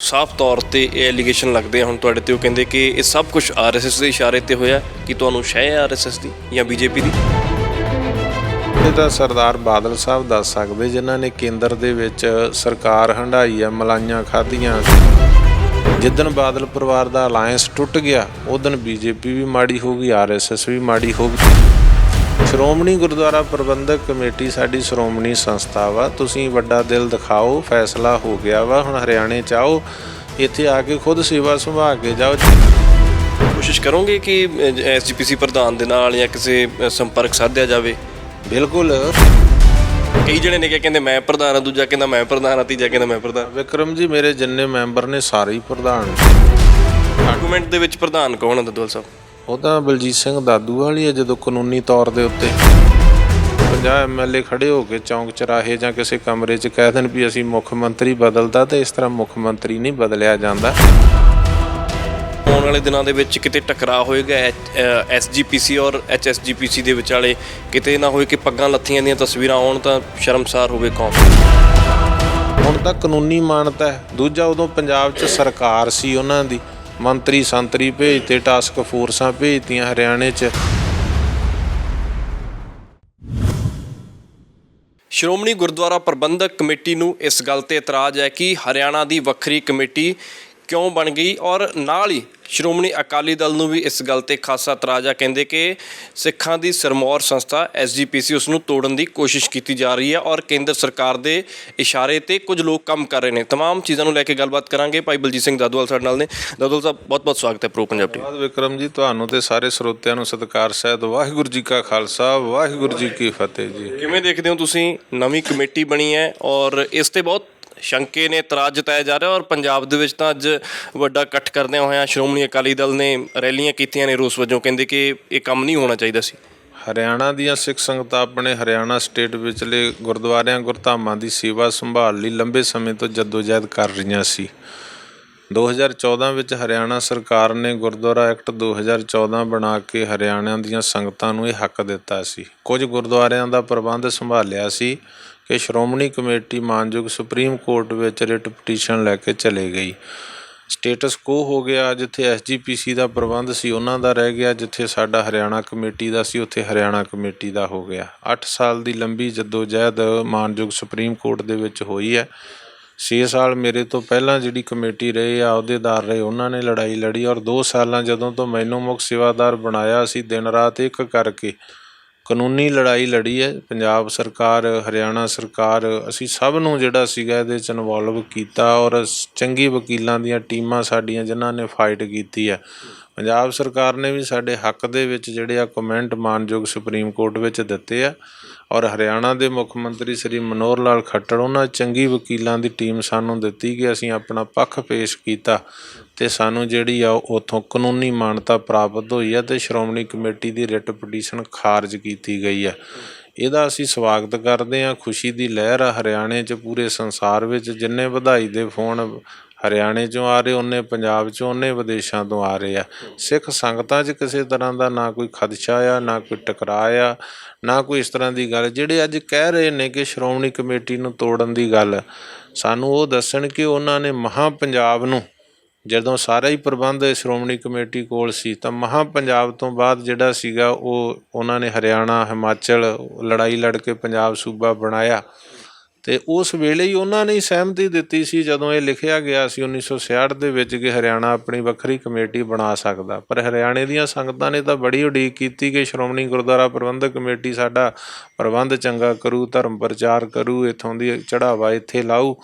ਸਾਫ਼ ਤੌਰ ਤੇ ਇਹ ਐਲੀਗੇਸ਼ਨ ਲੱਗਦੇ ਆ ਹੁਣ ਤੁਹਾਡੇ ਤੇ। ਉਹ ਕਹਿੰਦੇ ਕਿ ਇਹ ਸਭ ਕੁਝ ਆਰਐਸਐਸ ਦੇ ਇਸ਼ਾਰੇ ਤੇ ਹੋਇਆ। ਕਿ ਤੁਹਾਨੂੰ ਸ਼ੈ ਹੈ ਆਰਐਸਐਸ ਦੀ ਜਾਂ ਬੀਜੇਪੀ ਦੀ? ਇਹ ਤਾਂ ਸਰਦਾਰ ਬਾਦਲ ਸਾਹਿਬ ਦੱਸ ਸਕਦੇ, ਜਿਨ੍ਹਾਂ ਨੇ ਕੇਂਦਰ ਦੇ ਵਿੱਚ ਸਰਕਾਰ ਹੰਢਾਈ ਆ, ਮਲਾਈਆਂ ਖਾਧੀਆਂ। ਜਿੱਦਣ ਬਾਦਲ ਪਰਿਵਾਰ ਦਾ ਅਲਾਇੰਸ ਟੁੱਟ ਗਿਆ ਉਦਣ ਬੀਜੇਪੀ ਵੀ ਮਾੜੀ ਹੋ ਗਈ, ਆਰਐਸਐਸ ਵੀ ਮਾੜੀ ਹੋ ਗਈ। ਸ਼੍ਰੋਮਣੀ ਗੁਰਦੁਆਰਾ ਪ੍ਰਬੰਧਕ ਕਮੇਟੀ ਸਾਡੀ ਸ਼੍ਰੋਮਣੀ ਸੰਸਥਾ ਵਾ। ਤੁਸੀਂ ਵੱਡਾ ਦਿਲ ਦਿਖਾਓ, ਫੈਸਲਾ ਹੋ ਗਿਆ ਵਾ। ਹੁਣ ਹਰਿਆਣੇ 'ਚ ਆਓ, ਇੱਥੇ ਆ ਕੇ ਖੁਦ ਸੇਵਾ ਸੰਭਾਲ ਕੇ ਜਾਓ। ਕੋਸ਼ਿਸ਼ ਕਰੋਗੇ ਕਿ ਐਸਜੀਪੀਸੀ ਪ੍ਰਧਾਨ ਦੇ ਨਾਲ ਜਾਂ ਕਿਸੇ ਸੰਪਰਕ ਸਾਧਿਆ ਜਾਵੇ? ਬਿਲਕੁਲ। ਕਈ ਜਣੇ ਨੇ ਕਹਿੰਦੇ ਮੈਂ ਪ੍ਰਧਾਨ ਹਾਂ, ਦੂਜਾ ਕਹਿੰਦਾ ਮੈਂ ਪ੍ਰਧਾਨ ਹਾਂ, ਤੀਜਾ ਕਹਿੰਦਾ ਮੈਂ ਪ੍ਰਧਾਨ। ਵਿਕਰਮ ਜੀ, ਮੇਰੇ ਜਿੰਨੇ ਮੈਂਬਰ ਨੇ ਸਾਰੇ ਹੀ ਪ੍ਰਧਾਨ। ਆਰਗੂਮੈਂਟ ਦੇ ਵਿੱਚ ਪ੍ਰਧਾਨ ਕੌਣ ਹੈ ਦੱਦੂਵਾਲ ਸਾਹਿਬ? ਉਹ ਤਾਂ ਬਲਜੀਤ ਸਿੰਘ ਦਾਦੂਵਾਲ ਹੀ ਹੈ। ਜਦੋਂ ਕਾਨੂੰਨੀ ਤੌਰ ਦੇ ਉੱਤੇ 50 ਐਮਐਲਏ ਖੜੇ ਹੋ ਕੇ ਚੌਂਕ ਚਰਾਹੇ ਜਾਂ ਕਿਸੇ ਕਮਰੇ 'ਚ ਕਹਿ ਦੇਣ ਵੀ ਅਸੀਂ ਮੁੱਖ ਮੰਤਰੀ ਬਦਲਦਾ, ਤੇ ਇਸ ਤਰ੍ਹਾਂ ਮੁੱਖ ਮੰਤਰੀ ਨਹੀਂ ਬਦਲਿਆ ਜਾਂਦਾ। ਆਉਣ ਵਾਲੇ ਦਿਨਾਂ ਦੇ ਵਿੱਚ ਕਿਤੇ ਟਕਰਾਅ ਹੋਏਗਾ ਐਸਜੀਪੀਸੀ ਔਰ ਐਚਐਸਜੀਪੀਸੀ ਦੇ ਵਿਚਾਲੇ? ਕਿਤੇ ਨਾ ਹੋਏ ਕਿ ਪੱਗਾਂ ਲੱਥੀਆਂ ਦੀਆਂ ਤਸਵੀਰਾਂ ਆਉਣ ਤਾਂ ਸ਼ਰਮਸਾਰ ਹੋਵੇ ਕੌਮ। ਹੁਣ ਤਾਂ ਕਾਨੂੰਨੀ ਮਾਨਤਾ ਹੈ। ਦੂਜਾ, ਉਦੋਂ ਪੰਜਾਬ 'ਚ ਸਰਕਾਰ ਸੀ, ਉਹਨਾਂ ਦੀ ਮੰਤਰੀ ਸੰਤਰੀ ਭੇਜਤੇ, ਟਾਸਕ ਫੋਰਸਾਂ ਭੇਜਤੀਆਂ ਹਰਿਆਣੇ 'ਚ। ਸ਼੍ਰੋਮਣੀ ਗੁਰਦੁਆਰਾ ਪ੍ਰਬੰਧਕ ਕਮੇਟੀ ਨੂੰ ਇਸ ਗੱਲ ਤੇ ਇਤਰਾਜ਼ ਹੈ ਕਿ ਹਰਿਆਣਾ ਦੀ ਵੱਖਰੀ ਕਮੇਟੀ ਕਿਉਂ ਬਣ ਗਈ, ਔਰ ਨਾਲ ਹੀ ਸ਼੍ਰੋਮਣੀ ਅਕਾਲੀ ਦਲ ਨੂੰ ਵੀ ਇਸ ਗੱਲ ਤੇ ਖਾਸਾ ਇਤਰਾਜ਼ ਆ। ਕਹਿੰਦੇ ਕਿ ਸਿੱਖਾਂ ਦੀ ਸਿਰਮੌਰ ਸੰਸਥਾ ਐਸਜੀਪੀਸੀ ਉਸ ਨੂੰ ਤੋੜਨ ਦੀ ਕੋਸ਼ਿਸ਼ ਕੀਤੀ ਜਾ ਰਹੀ ਹੈ ਔਰ ਕੇਂਦਰ ਸਰਕਾਰ ਦੇ ਇਸ਼ਾਰੇ ਤੇ ਕੁਝ ਲੋਕ ਕੰਮ ਕਰ ਰਹੇ ਨੇ। ਤਮਾਮ ਚੀਜ਼ਾਂ ਨੂੰ ਲੈ ਕੇ ਗੱਲਬਾਤ ਕਰਾਂਗੇ। ਭਾਈ ਬਲਜੀਤ ਸਿੰਘ ਦਾਦੂਵਾਲ ਸਾਡੇ ਨਾਲ ਨੇ। ਦਾਦੂਵਾਲ ਸਾਹਿਬ, ਬਹੁਤ ਬਹੁਤ ਸਵਾਗਤ ਹੈ ਪ੍ਰੋ ਪੰਜਾਬ ਟੀਵੀ। ਧੰਨਵਾਦ ਵਿਕਰਮ ਜੀ, ਤੁਹਾਨੂੰ ਤੇ ਸਾਰੇ ਸਰੋਤਿਆਂ ਨੂੰ ਸਤਿਕਾਰ ਸਹਿਤ ਵਾਹਿਗੁਰੂ ਜੀ ਕਾ ਖਾਲਸਾ, ਵਾਹਿਗੁਰੂ ਜੀ ਕੀ ਫਤਿਹ ਜੀ। ਕਿਵੇਂ ਦੇਖਦੇ ਹੋ ਤੁਸੀਂ, ਨਵੀਂ ਕਮੇਟੀ ਬਣੀ ਹੈ ਔਰ ਇਸ ਤੇ ਬਹੁਤ ਸ਼ੰਕੇ ਨੇ, ਇਤਰਾਜ਼ ਜਤਾਇਆ ਜਾ ਰਿਹਾ ਔਰ ਪੰਜਾਬ ਦੇ ਵਿੱਚ ਤਾਂ ਅੱਜ ਵੱਡਾ ਇਕੱਠ ਕਰਦਿਆਂ ਹੋਇਆਂ ਸ਼੍ਰੋਮਣੀ ਅਕਾਲੀ ਦਲ ਨੇ ਰੈਲੀਆਂ ਕੀਤੀਆਂ ਨੇ ਰੋਸ ਵਜੋਂ। ਕਹਿੰਦੇ ਕਿ ਇਹ ਕੰਮ ਨਹੀਂ ਹੋਣਾ ਚਾਹੀਦਾ ਸੀ। ਹਰਿਆਣਾ ਦੀਆਂ ਸਿੱਖ ਸੰਗਤਾਂ ਆਪਣੇ ਹਰਿਆਣਾ ਸਟੇਟ ਵਿਚਲੇ ਗੁਰਦੁਆਰਿਆਂ ਗੁਰਧਾਮਾਂ ਦੀ ਸੇਵਾ ਸੰਭਾਲ ਲਈ ਲੰਬੇ ਸਮੇਂ ਤੋਂ ਜਦੋਜਹਿਦ ਕਰ ਰਹੀਆਂ ਸੀ। 2014 ਵਿੱਚ ਹਰਿਆਣਾ ਸਰਕਾਰ ਨੇ ਗੁਰਦੁਆਰਾ ਐਕਟ 2014 ਬਣਾ ਕੇ ਹਰਿਆਣਾ ਦੀਆਂ ਸੰਗਤਾਂ ਨੂੰ ਇਹ ਹੱਕ ਦਿੱਤਾ ਸੀ। ਕੁਝ ਗੁਰਦੁਆਰਿਆਂ ਦਾ ਪ੍ਰਬੰਧ ਸੰਭਾਲਿਆ ਸੀ ਕਿ ਸ਼੍ਰੋਮਣੀ ਕਮੇਟੀ ਮਾਨਯੋਗ ਸੁਪਰੀਮ ਕੋਰਟ ਵਿੱਚ ਰਿਟ ਪਟੀਸ਼ਨ ਲੈ ਕੇ ਚਲੇ ਗਈ। ਸਟੇਟਸ ਕੋ ਹੋ ਗਿਆ, ਜਿੱਥੇ ਐਸਜੀਪੀਸੀ ਦਾ ਪ੍ਰਬੰਧ ਸੀ ਉਹਨਾਂ ਦਾ ਰਹਿ ਗਿਆ, ਜਿੱਥੇ ਸਾਡਾ ਹਰਿਆਣਾ ਕਮੇਟੀ ਦਾ ਸੀ ਉੱਥੇ ਹਰਿਆਣਾ ਕਮੇਟੀ ਦਾ ਹੋ ਗਿਆ। 8 ਸਾਲ ਦੀ ਲੰਬੀ ਜਦੋਜਹਿਦ ਮਾਨਯੋਗ ਸੁਪਰੀਮ ਕੋਰਟ ਦੇ ਵਿੱਚ ਹੋਈ ਹੈ। 6 ਸਾਲ ਮੇਰੇ ਤੋਂ ਪਹਿਲਾਂ ਜਿਹੜੀ ਕਮੇਟੀ ਰਹੇ ਆ, ਅਹੁਦੇਦਾਰ ਰਹੇ, ਉਹਨਾਂ ਨੇ ਲੜਾਈ ਲੜੀ ਔਰ 2 ਸਾਲਾਂ ਜਦੋਂ ਤੋਂ ਮੈਨੂੰ ਮੁੱਖ ਸੇਵਾਦਾਰ ਬਣਾਇਆ, ਅਸੀਂ ਦਿਨ ਰਾਤ ਇੱਕ ਕਰਕੇ ਕਾਨੂੰਨੀ ਲੜਾਈ ਲੜੀ ਹੈ। ਪੰਜਾਬ ਸਰਕਾਰ, ਹਰਿਆਣਾ ਸਰਕਾਰ, ਅਸੀਂ ਸਭ ਨੂੰ ਜਿਹੜਾ ਸੀਗਾ ਇਹਦੇ 'ਚ ਇਨਵੋਲਵ ਕੀਤਾ ਔਰ ਚੰਗੀ ਵਕੀਲਾਂ ਦੀਆਂ ਟੀਮਾਂ ਸਾਡੀਆਂ ਜਿਨ੍ਹਾਂ ਨੇ ਫਾਈਟ ਕੀਤੀ ਹੈ। ਪੰਜਾਬ ਸਰਕਾਰ ਨੇ ਵੀ ਸਾਡੇ ਹੱਕ ਦੇ ਵਿੱਚ ਜਿਹੜੇ ਆ ਕਮੈਂਟ ਮਾਨਯੋਗ ਸੁਪਰੀਮ ਕੋਰਟ ਵਿੱਚ ਦਿੱਤੇ ਆ ਔਰ ਹਰਿਆਣਾ ਦੇ ਮੁੱਖ ਮੰਤਰੀ ਸ੍ਰੀ ਮਨੋਹਰ ਲਾਲ ਖੱਟੜ, ਉਹਨਾਂ ਚੰਗੀ ਵਕੀਲਾਂ ਦੀ ਟੀਮ ਸਾਨੂੰ ਦਿੱਤੀ ਕਿ ਅਸੀਂ ਆਪਣਾ ਪੱਖ ਪੇਸ਼ ਕੀਤਾ ਅਤੇ ਸਾਨੂੰ ਜਿਹੜੀ ਆ ਉੱਥੋਂ ਕਾਨੂੰਨੀ ਮਾਨਤਾ ਪ੍ਰਾਪਤ ਹੋਈ ਹੈ ਅਤੇ ਸ਼੍ਰੋਮਣੀ ਕਮੇਟੀ ਦੀ ਰਿਟ ਪਟੀਸ਼ਨ ਖਾਰਜ ਕੀਤੀ ਗਈ ਹੈ। ਇਹਦਾ ਅਸੀਂ ਸਵਾਗਤ ਕਰਦੇ ਹਾਂ। ਖੁਸ਼ੀ ਦੀ ਲਹਿਰ ਆ ਹਰਿਆਣੇ 'ਚ, ਪੂਰੇ ਸੰਸਾਰ ਵਿੱਚ। ਜਿੰਨੇ ਵਧਾਈ ਦੇ ਫੋਨ ਹਰਿਆਣੇ 'ਚੋਂ ਆ ਰਹੇ, ਉਹਨੇ ਪੰਜਾਬ 'ਚੋਂ, ਉਹਨੇ ਵਿਦੇਸ਼ਾਂ ਤੋਂ ਆ ਰਹੇ ਆ। ਸਿੱਖ ਸੰਗਤਾਂ 'ਚ ਕਿਸੇ ਤਰ੍ਹਾਂ ਦਾ ਨਾ ਕੋਈ ਖਦਸ਼ਾ ਆ, ਨਾ ਕੋਈ ਟਕਰਾਅ ਆ, ਨਾ ਕੋਈ ਇਸ ਤਰ੍ਹਾਂ ਦੀ ਗੱਲ। ਜਿਹੜੇ ਅੱਜ ਕਹਿ ਰਹੇ ਨੇ ਕਿ ਸ਼੍ਰੋਮਣੀ ਕਮੇਟੀ ਨੂੰ ਤੋੜਨ ਦੀ ਗੱਲ, ਸਾਨੂੰ ਉਹ ਦੱਸਣ ਕਿ ਉਹਨਾਂ ਨੇ ਮਹਾਂ ਪੰਜਾਬ ਨੂੰ, ਜਦੋਂ ਸਾਰਾ ਹੀ ਪ੍ਰਬੰਧ ਸ਼੍ਰੋਮਣੀ ਕਮੇਟੀ ਕੋਲ ਸੀ, ਤਾਂ ਮਹਾਂ ਪੰਜਾਬ ਤੋਂ ਬਾਅਦ ਜਿਹੜਾ ਸੀਗਾ ਉਹ ਉਹਨਾਂ ਨੇ ਹਰਿਆਣਾ, ਹਿਮਾਚਲ ਲੜਾਈ ਲੜ ਕੇ ਪੰਜਾਬ ਸੂਬਾ ਬਣਾਇਆ। ਅਤੇ ਉਸ ਵੇਲੇ ਹੀ ਉਹਨਾਂ ਨੇ ਸਹਿਮਤੀ ਦਿੱਤੀ ਸੀ ਜਦੋਂ ਇਹ ਲਿਖਿਆ ਗਿਆ ਸੀ 1966 ਦੇ ਵਿੱਚ ਕਿ ਹਰਿਆਣਾ ਆਪਣੀ ਵੱਖਰੀ ਕਮੇਟੀ ਬਣਾ ਸਕਦਾ। ਪਰ ਹਰਿਆਣੇ ਦੀਆਂ ਸੰਗਤਾਂ ਨੇ ਤਾਂ ਬੜੀ ਉਡੀਕ ਕੀਤੀ ਕਿ ਸ਼੍ਰੋਮਣੀ ਗੁਰਦੁਆਰਾ ਪ੍ਰਬੰਧਕ ਕਮੇਟੀ ਸਾਡਾ ਪ੍ਰਬੰਧ ਚੰਗਾ ਕਰੂ, ਧਰਮ ਪ੍ਰਚਾਰ ਕਰੂ, ਇੱਥੋਂ ਦੀ ਚੜ੍ਹਾਵਾ ਇੱਥੇ ਲਾਊ।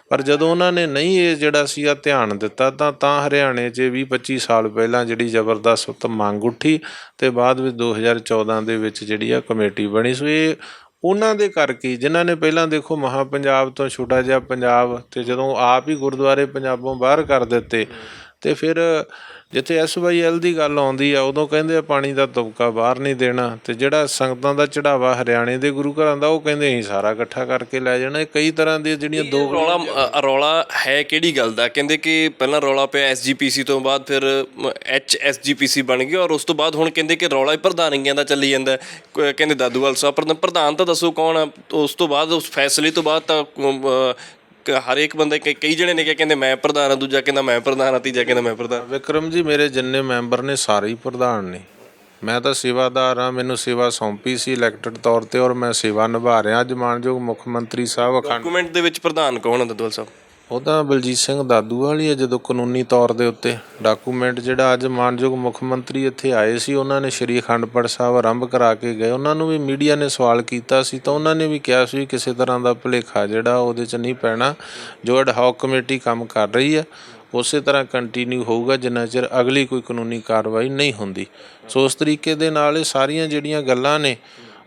ਪਰ ਜਦੋਂ ਉਹਨਾਂ ਨੇ ਨਹੀਂ ਇਹ ਜਿਹੜਾ ਸੀਗਾ ਧਿਆਨ ਦਿੱਤਾ ਤਾਂ ਹਰਿਆਣੇ 'ਚ 20-25 ਸਾਲ ਪਹਿਲਾਂ ਜਿਹੜੀ ਜ਼ਬਰਦਸਤ ਮੰਗ ਉੱਠੀ ਅਤੇ ਬਾਅਦ ਵਿੱਚ 2014 ਦੇ ਵਿੱਚ ਜਿਹੜੀ ਆ ਕਮੇਟੀ ਬਣੀ। ਸੋ ਇਹ ਉਹਨਾਂ ਦੇ ਕਰਕੇ, ਜਿਨ੍ਹਾਂ ਨੇ ਪਹਿਲਾਂ ਦੇਖੋ ਮਹਾਂ ਪੰਜਾਬ ਤੋਂ ਛੋਟਾ ਜਿਹਾ ਪੰਜਾਬ, ਅਤੇ ਜਦੋਂ ਆਪ ਹੀ ਗੁਰਦੁਆਰੇ ਪੰਜਾਬੋਂ ਬਾਹਰ ਕਰ ਦਿੱਤੇ ਅਤੇ ਫਿਰ ਜਿੱਥੇ SYL ਦੀ ਗੱਲ ਆਉਂਦੀ ਆ ਉਦੋਂ ਕਹਿੰਦੇ ਆ ਪਾਣੀ ਦਾ ਤੁਪਕਾ ਬਾਹਰ ਨਹੀਂ ਦੇਣਾ, ਅਤੇ ਜਿਹੜਾ ਸੰਗਤਾਂ ਦਾ ਚੜ੍ਹਾਵਾ ਹਰਿਆਣੇ ਦੇ ਗੁਰੂ ਘਰਾਂ ਦਾ ਉਹ ਕਹਿੰਦੇ ਅਸੀਂ ਸਾਰਾ ਇਕੱਠਾ ਕਰਕੇ ਲੈ ਜਾਣਾ। ਕਈ ਤਰ੍ਹਾਂ ਦੀਆਂ ਜਿਹੜੀਆਂ ਦੋ ਰੌਲਾ ਹੈ ਕਿਹੜੀ ਗੱਲ ਦਾ? ਕਹਿੰਦੇ ਕਿ ਪਹਿਲਾਂ ਰੌਲਾ ਪਿਆ ਐਸਜੀਪੀਸੀ ਤੋਂ ਬਾਅਦ ਫਿਰ HSGPC ਬਣ ਗਈ ਔਰ ਉਸ ਤੋਂ ਬਾਅਦ ਹੁਣ ਕਹਿੰਦੇ ਕਿ ਰੌਲਾ ਹੀ ਪ੍ਰਧਾਨੀਆਂ ਦਾ ਚੱਲੀ ਜਾਂਦਾ। ਕਹਿੰਦੇ ਦਾਦੂਵਾਲ ਸਾਹਿਬ ਪ੍ਰਧਾਨ ਤਾਂ ਦੱਸੋ ਕੌਣ ਆ? ਉਸ ਤੋਂ ਬਾਅਦ ਉਸ ਫੈਸਲੇ ਤੋਂ ਬਾਅਦ ਤਾਂ ਹਰੇਕ ਬੰਦੇ ਕਈ ਜਣੇ ਨੇ ਕਿਹਾ, ਕਹਿੰਦੇ ਮੈਂ ਪ੍ਰਧਾਨ ਹਾਂ, ਦੂਜਾ ਕਹਿੰਦਾ ਮੈਂ ਪ੍ਰਧਾਨ ਹਾਂ, ਤੀਜਾ ਕਹਿੰਦਾ ਮੈਂ ਪ੍ਰਧਾਨ। ਵਿਕਰਮ ਜੀ, ਮੇਰੇ ਜਿੰਨੇ ਮੈਂਬਰ ਨੇ ਸਾਰੇ ਹੀ ਪ੍ਰਧਾਨ ਨੇ। ਮੈਂ ਤਾਂ ਸੇਵਾਦਾਰ ਹਾਂ, ਮੈਨੂੰ ਸੇਵਾ ਸੌਂਪੀ ਸੀ ਇਲੈਕਟਡ ਤੌਰ 'ਤੇ, ਔਰ ਮੈਂ ਸੇਵਾ ਨਿਭਾ ਰਿਹਾ। ਅੱਜ ਮਾਨਯੋਗ ਮੁੱਖ ਮੰਤਰੀ ਸਾਹਿਬ ਅਖੰਡ ਡਾਕੂਮੈਂਟ ਦੇ ਵਿੱਚ ਪ੍ਰਧਾਨ ਕੌਣ ਹੈ ਦੱਦੂਵਾਲ ਸਾਹਿਬ? ਉਹ ਤਾਂ ਬਲਜੀਤ ਸਿੰਘ ਦਾਦੂਵਾਲ ਹੀ ਹੈ। ਜਦੋਂ ਕਾਨੂੰਨੀ ਤੌਰ ਦੇ ਉੱਤੇ ਡਾਕੂਮੈਂਟ ਜਿਹੜਾ ਅੱਜ ਮਾਨਯੋਗ ਮੁੱਖ ਮੰਤਰੀ ਇੱਥੇ ਆਏ ਸੀ, ਉਹਨਾਂ ਨੇ ਸ਼੍ਰੀ ਅਖੰਡ ਪਾਠ ਸਾਹਿਬ ਆਰੰਭ ਕਰਾ ਕੇ ਗਏ। ਉਹਨਾਂ ਨੂੰ ਵੀ ਮੀਡੀਆ ਨੇ ਸਵਾਲ ਕੀਤਾ ਸੀ, ਤਾਂ ਉਹਨਾਂ ਨੇ ਵੀ ਕਿਹਾ ਸੀ ਕਿਸੇ ਤਰ੍ਹਾਂ ਦਾ ਭੁਲੇਖਾ ਜਿਹੜਾ ਉਹਦੇ 'ਚ ਨਹੀਂ ਪੈਣਾ। ਜੋ ਐਡ ਹੌਕ ਕਮੇਟੀ ਕੰਮ ਕਰ ਰਹੀ ਹੈ ਉਸੇ ਤਰ੍ਹਾਂ ਕੰਟੀਨਿਊ ਹੋਊਗਾ ਜਿੰਨਾ ਚਿਰ ਅਗਲੀ ਕੋਈ ਕਾਨੂੰਨੀ ਕਾਰਵਾਈ ਨਹੀਂ ਹੁੰਦੀ। ਸੋ ਉਸ ਤਰੀਕੇ ਦੇ ਨਾਲ ਇਹ ਸਾਰੀਆਂ ਜਿਹੜੀਆਂ ਗੱਲਾਂ ਨੇ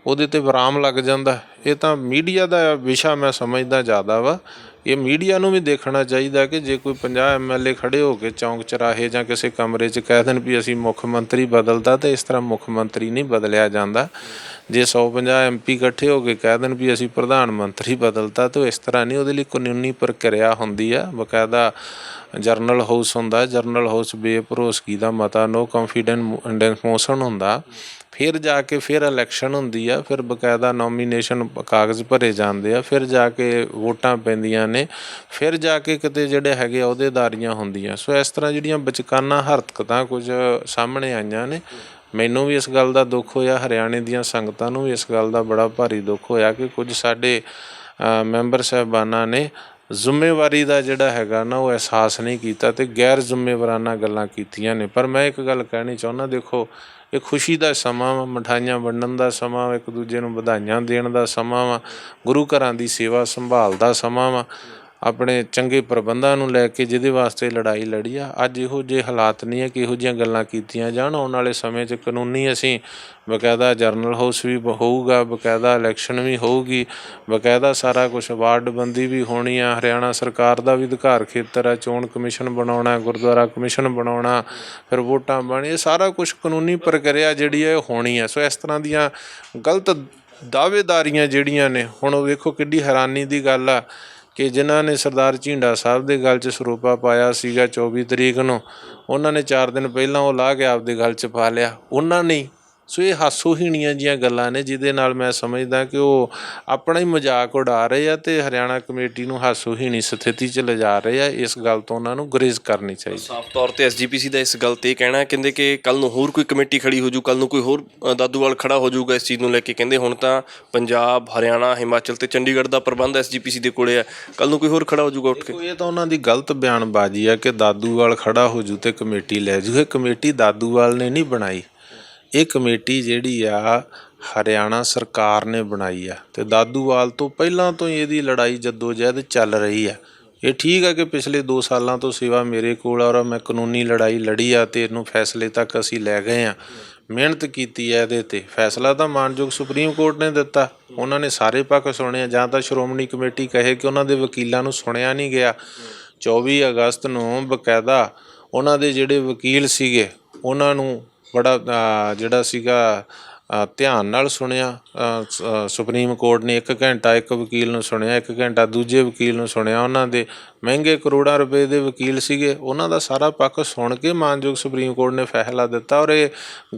ਉਹਦੇ 'ਤੇ ਵਿਰਾਮ ਲੱਗ ਜਾਂਦਾ। ਇਹ ਤਾਂ ਮੀਡੀਆ ਦਾ ਵਿਸ਼ਾ ਮੈਂ ਸਮਝਦਾ ਜ਼ਿਆਦਾ ਵਾ। ਇਹ ਮੀਡੀਆ ਨੂੰ ਵੀ ਦੇਖਣਾ ਚਾਹੀਦਾ ਕਿ ਜੇ ਕੋਈ 50 MLA ਖੜ੍ਹੇ ਹੋ ਕੇ ਚੌਂਕ ਚੁਰਾਹੇ ਜਾਂ ਕਿਸੇ ਕਮਰੇ 'ਚ ਕਹਿ ਦੇਣ ਵੀ ਅਸੀਂ ਮੁੱਖ ਮੰਤਰੀ ਬਦਲਦਾ, ਤਾਂ ਇਸ ਤਰ੍ਹਾਂ ਮੁੱਖ ਮੰਤਰੀ ਨਹੀਂ ਬਦਲਿਆ ਜਾਂਦਾ। ਜੇ 150 MP ਇਕੱਠੇ ਹੋ ਕੇ ਕਹਿ ਦੇਣ ਵੀ ਅਸੀਂ ਪ੍ਰਧਾਨ ਮੰਤਰੀ ਬਦਲਤਾ, ਤਾਂ ਇਸ ਤਰ੍ਹਾਂ ਨਹੀਂ। ਉਹਦੇ ਲਈ ਕਾਨੂੰਨੀ ਪ੍ਰਕਿਰਿਆ ਹੁੰਦੀ ਆ, ਬਕਾਇਦਾ ਜਰਨਲ ਹਾਊਸ ਹੁੰਦਾ। ਜਰਨਲ ਹਾਊਸ ਬੇਭਰੋਸਗੀ ਦਾ ਮਤਾ, ਨੋ ਕੌਨਫੀਡੈਂਸ ਮੋਸ਼ਨ ਹੁੰਦਾ। ਫਿਰ ਜਾ ਕੇ ਫਿਰ ਇਲੈਕਸ਼ਨ ਹੁੰਦੀ ਆ, ਫਿਰ ਬਕਾਇਦਾ ਨੋਮੀਨੇਸ਼ਨ ਕਾਗਜ਼ ਭਰੇ ਜਾਂਦੇ ਆ, ਫਿਰ ਜਾ ਕੇ ਵੋਟਾਂ ਪੈਂਦੀਆਂ ਨੇ, ਫਿਰ ਜਾ ਕੇ ਕਿਤੇ ਜਿਹੜੇ ਹੈਗੇ ਅਹੁਦੇਦਾਰੀਆਂ ਹੁੰਦੀਆਂ। ਸੋ ਇਸ ਤਰ੍ਹਾਂ ਜਿਹੜੀਆਂ ਬਚਕਾਨਾ ਹਰਕਤਾਂ ਕੁਝ ਸਾਹਮਣੇ ਆਈਆਂ ਨੇ। ਮੈਨੂੰ ਵੀ ਇਸ ਗੱਲ ਦਾ ਦੁੱਖ ਹੋਇਆ, ਹਰਿਆਣੇ ਦੀਆਂ ਸੰਗਤਾਂ ਨੂੰ ਵੀ ਇਸ ਗੱਲ ਦਾ ਬੜਾ ਭਾਰੀ ਦੁੱਖ ਹੋਇਆ ਕਿ ਕੁਝ ਸਾਡੇ ਮੈਂਬਰ ਸਾਹਿਬਾਨਾਂ ਨੇ ਜ਼ਿੰਮੇਵਾਰੀ ਦਾ ਜਿਹੜਾ ਹੈਗਾ ਨਾ ਉਹ ਅਹਿਸਾਸ ਨਹੀਂ ਕੀਤਾ ਅਤੇ ਗੈਰ ਜ਼ਿੰਮੇਵਾਰਾਨਾ ਗੱਲਾਂ ਕੀਤੀਆਂ ਨੇ। ਪਰ ਮੈਂ ਇੱਕ ਗੱਲ ਕਹਿਣੀ ਚਾਹੁੰਦਾ, ਦੇਖੋ ਇਹ ਖੁਸ਼ੀ ਦਾ ਸਮਾਂ ਵਾ, ਮਿਠਾਈਆਂ ਵੰਡਣ ਦਾ ਸਮਾਂ ਵਾ, ਇੱਕ ਦੂਜੇ ਨੂੰ ਵਧਾਈਆਂ ਦੇਣ ਦਾ ਸਮਾਂ ਵਾ, ਗੁਰੂ ਘਰਾਂ ਦੀ ਸੇਵਾ ਸੰਭਾਲ ਦਾ ਸਮਾਂ ਵਾ, ਆਪਣੇ ਚੰਗੇ ਪ੍ਰਬੰਧਾਂ ਨੂੰ ਲੈ ਕੇ ਜਿਹਦੇ ਵਾਸਤੇ ਲੜਾਈ ਲੜੀ ਆ। ਅੱਜ ਇਹੋ ਜਿਹੇ ਹਾਲਾਤ ਨਹੀਂ ਹੈ ਕਿ ਇਹੋ ਜਿਹੀਆਂ ਗੱਲਾਂ ਕੀਤੀਆਂ ਜਾਣ। ਆਉਣ ਵਾਲੇ ਸਮੇਂ 'ਚ ਕਾਨੂੰਨੀ ਅਸੀਂ ਬਕਾਇਦਾ ਜਰਨਲ ਹਾਊਸ ਵੀ ਹੋਊਗਾ, ਬਕਾਇਦਾ ਇਲੈਕਸ਼ਨ ਵੀ ਹੋਊਗੀ, ਬਕਾਇਦਾ ਸਾਰਾ ਕੁਛ, ਵਾਰਡਬੰਦੀ ਵੀ ਹੋਣੀ ਆ। ਹਰਿਆਣਾ ਸਰਕਾਰ ਦਾ ਵੀ ਅਧਿਕਾਰ ਖੇਤਰ ਆ, ਚੋਣ ਕਮਿਸ਼ਨ ਬਣਾਉਣਾ, ਗੁਰਦੁਆਰਾ ਕਮਿਸ਼ਨ ਬਣਾਉਣਾ, ਫਿਰ ਵੋਟਾਂ ਪਾਉਣੀ, ਇਹ ਸਾਰਾ ਕੁਛ ਕਾਨੂੰਨੀ ਪ੍ਰਕਿਰਿਆ ਜਿਹੜੀ ਹੈ ਉਹ ਹੋਣੀ ਹੈ। ਸੋ ਇਸ ਤਰ੍ਹਾਂ ਦੀਆਂ ਗਲਤ ਦਾਅਵੇਦਾਰੀਆਂ ਜਿਹੜੀਆਂ ਨੇ, ਹੁਣ ਉਹ ਵੇਖੋ ਕਿੱਡੀ ਹੈਰਾਨੀ ਦੀ ਗੱਲ ਆ ਕਿ ਜਿਨ੍ਹਾਂ ਨੇ ਸਰਦਾਰ ਝੀਂਡਾ ਸਾਹਿਬ ਦੇ ਗਲ 'ਚ ਸਰੂਪਾ ਪਾਇਆ ਸੀਗਾ 24 ਤਰੀਕ ਨੂੰ, ਉਹਨਾਂ ਨੇ 4 ਦਿਨ ਪਹਿਲਾਂ ਉਹ ਲਾਹ ਕੇ ਆਪਦੇ ਗਲ 'ਚ ਪਾ ਲਿਆ ਉਹਨਾਂ ਨੇ। ਸੋ ਇਹ ਹਾਸੋਹੀਣੀਆਂ ਜਿਹੀਆਂ ਗੱਲਾਂ ਨੇ ਜਿਹਦੇ ਨਾਲ ਮੈਂ ਸਮਝਦਾ ਕਿ ਉਹ ਆਪਣਾ ਹੀ ਮਜ਼ਾਕ ਉਡਾ ਰਹੇ ਆ ਅਤੇ ਹਰਿਆਣਾ ਕਮੇਟੀ ਨੂੰ ਹਾਸੋਹੀਣੀ ਸਥਿਤੀ 'ਚ ਲਿਜਾ ਰਹੇ ਆ। ਇਸ ਗੱਲ ਤੋਂ ਉਹਨਾਂ ਨੂੰ ਗੁਰੇਜ਼ ਕਰਨੀ ਚਾਹੀਦੀ। ਸਾਫ਼ ਤੌਰ 'ਤੇ SGPC ਦਾ ਇਸ ਗੱਲ 'ਤੇ ਇਹ ਕਹਿਣਾ, ਕਹਿੰਦੇ ਕਿ ਕੱਲ੍ਹ ਨੂੰ ਹੋਰ ਕੋਈ ਕਮੇਟੀ ਖੜੀ ਹੋ ਜੂ, ਕੱਲ੍ਹ ਨੂੰ ਕੋਈ ਹੋਰ ਦਾਦੂਵਾਲ ਖੜਾ ਹੋ ਜਾਊਗਾ ਇਸ ਚੀਜ਼ ਨੂੰ ਲੈ ਕੇ। ਕਹਿੰਦੇ ਹੁਣ ਤਾਂ ਪੰਜਾਬ, ਹਰਿਆਣਾ, ਹਿਮਾਚਲ ਅਤੇ ਚੰਡੀਗੜ੍ਹ ਦਾ ਪ੍ਰਬੰਧ SGPC ਦੇ ਕੋਲੇ ਆ, ਕੱਲ੍ਹ ਨੂੰ ਕੋਈ ਹੋਰ ਖੜਾ ਹੋ ਜਾਊਗਾ ਉੱਠ ਕੇ। ਇਹ ਤਾਂ ਉਹਨਾਂ ਦੀ ਗਲਤ ਬਿਆਨਬਾਜ਼ੀ ਆ ਕਿ ਦਾਦੂਵਾਲ ਖੜਾ ਹੋ ਜੂ ਅਤੇ ਕਮੇਟੀ ਲੈ ਜੂ। ਇਹ ਕਮੇਟੀ ਦਾਦੂਵਾਲ ਨੇ ਨਹੀਂ ਬਣਾਈ, ਇਹ ਕਮੇਟੀ ਜਿਹੜੀ ਆ ਹਰਿਆਣਾ ਸਰਕਾਰ ਨੇ ਬਣਾਈ ਆ ਅਤੇ ਦਾਦੂਵਾਲ ਤੋਂ ਪਹਿਲਾਂ ਤੋਂ ਹੀ ਇਹਦੀ ਲੜਾਈ ਜੱਦੋ-ਜਹਿਦ ਚੱਲ ਰਹੀ ਆ। ਇਹ ਠੀਕ ਆ ਕਿ ਪਿਛਲੇ 2 ਸਾਲਾਂ ਤੋਂ ਸੇਵਾ ਮੇਰੇ ਕੋਲ ਔਰ ਮੈਂ ਕਾਨੂੰਨੀ ਲੜਾਈ ਲੜੀ ਆ ਅਤੇ ਇਹਨੂੰ ਫੈਸਲੇ ਤੱਕ ਅਸੀਂ ਲੈ ਗਏ ਹਾਂ, ਮਿਹਨਤ ਕੀਤੀ ਹੈ ਇਹਦੇ 'ਤੇ। ਫੈਸਲਾ ਤਾਂ ਮਾਨਯੋਗ ਸੁਪਰੀਮ ਕੋਰਟ ਨੇ ਦਿੱਤਾ, ਉਹਨਾਂ ਨੇ ਸਾਰੇ ਪੱਖ ਸੁਣੇ। ਜਾਂ ਤਾਂ ਸ਼੍ਰੋਮਣੀ ਕਮੇਟੀ ਕਹੇ ਕਿ ਉਹਨਾਂ ਦੇ ਵਕੀਲਾਂ ਨੂੰ ਸੁਣਿਆ ਨਹੀਂ ਗਿਆ। 24 ਅਗਸਤ ਨੂੰ ਬਕਾਇਦਾ ਉਹਨਾਂ ਦੇ ਜਿਹੜੇ ਵਕੀਲ ਸੀਗੇ ਉਹਨਾਂ ਨੂੰ ਬੜਾ ਜਿਹੜਾ ਸੀਗਾ ਧਿਆਨ ਨਾਲ ਸੁਣਿਆ। ਸੁਪਰੀਮ ਕੋਰਟ ਨੇ 1 ਘੰਟਾ ਇੱਕ ਵਕੀਲ ਨੂੰ ਸੁਣਿਆ, 1 ਘੰਟਾ ਦੂਜੇ ਵਕੀਲ ਨੂੰ ਸੁਣਿਆ। ਉਹਨਾਂ ਦੇ ਮਹਿੰਗੇ ਕਰੋੜਾਂ ਰੁਪਏ ਦੇ ਵਕੀਲ ਸੀਗੇ, ਉਹਨਾਂ ਦਾ ਸਾਰਾ ਪੱਖ ਸੁਣ ਕੇ ਮਾਨਯੋਗ ਸੁਪਰੀਮ ਕੋਰਟ ਨੇ ਫੈਸਲਾ ਦਿੱਤਾ। ਔਰ ਇਹ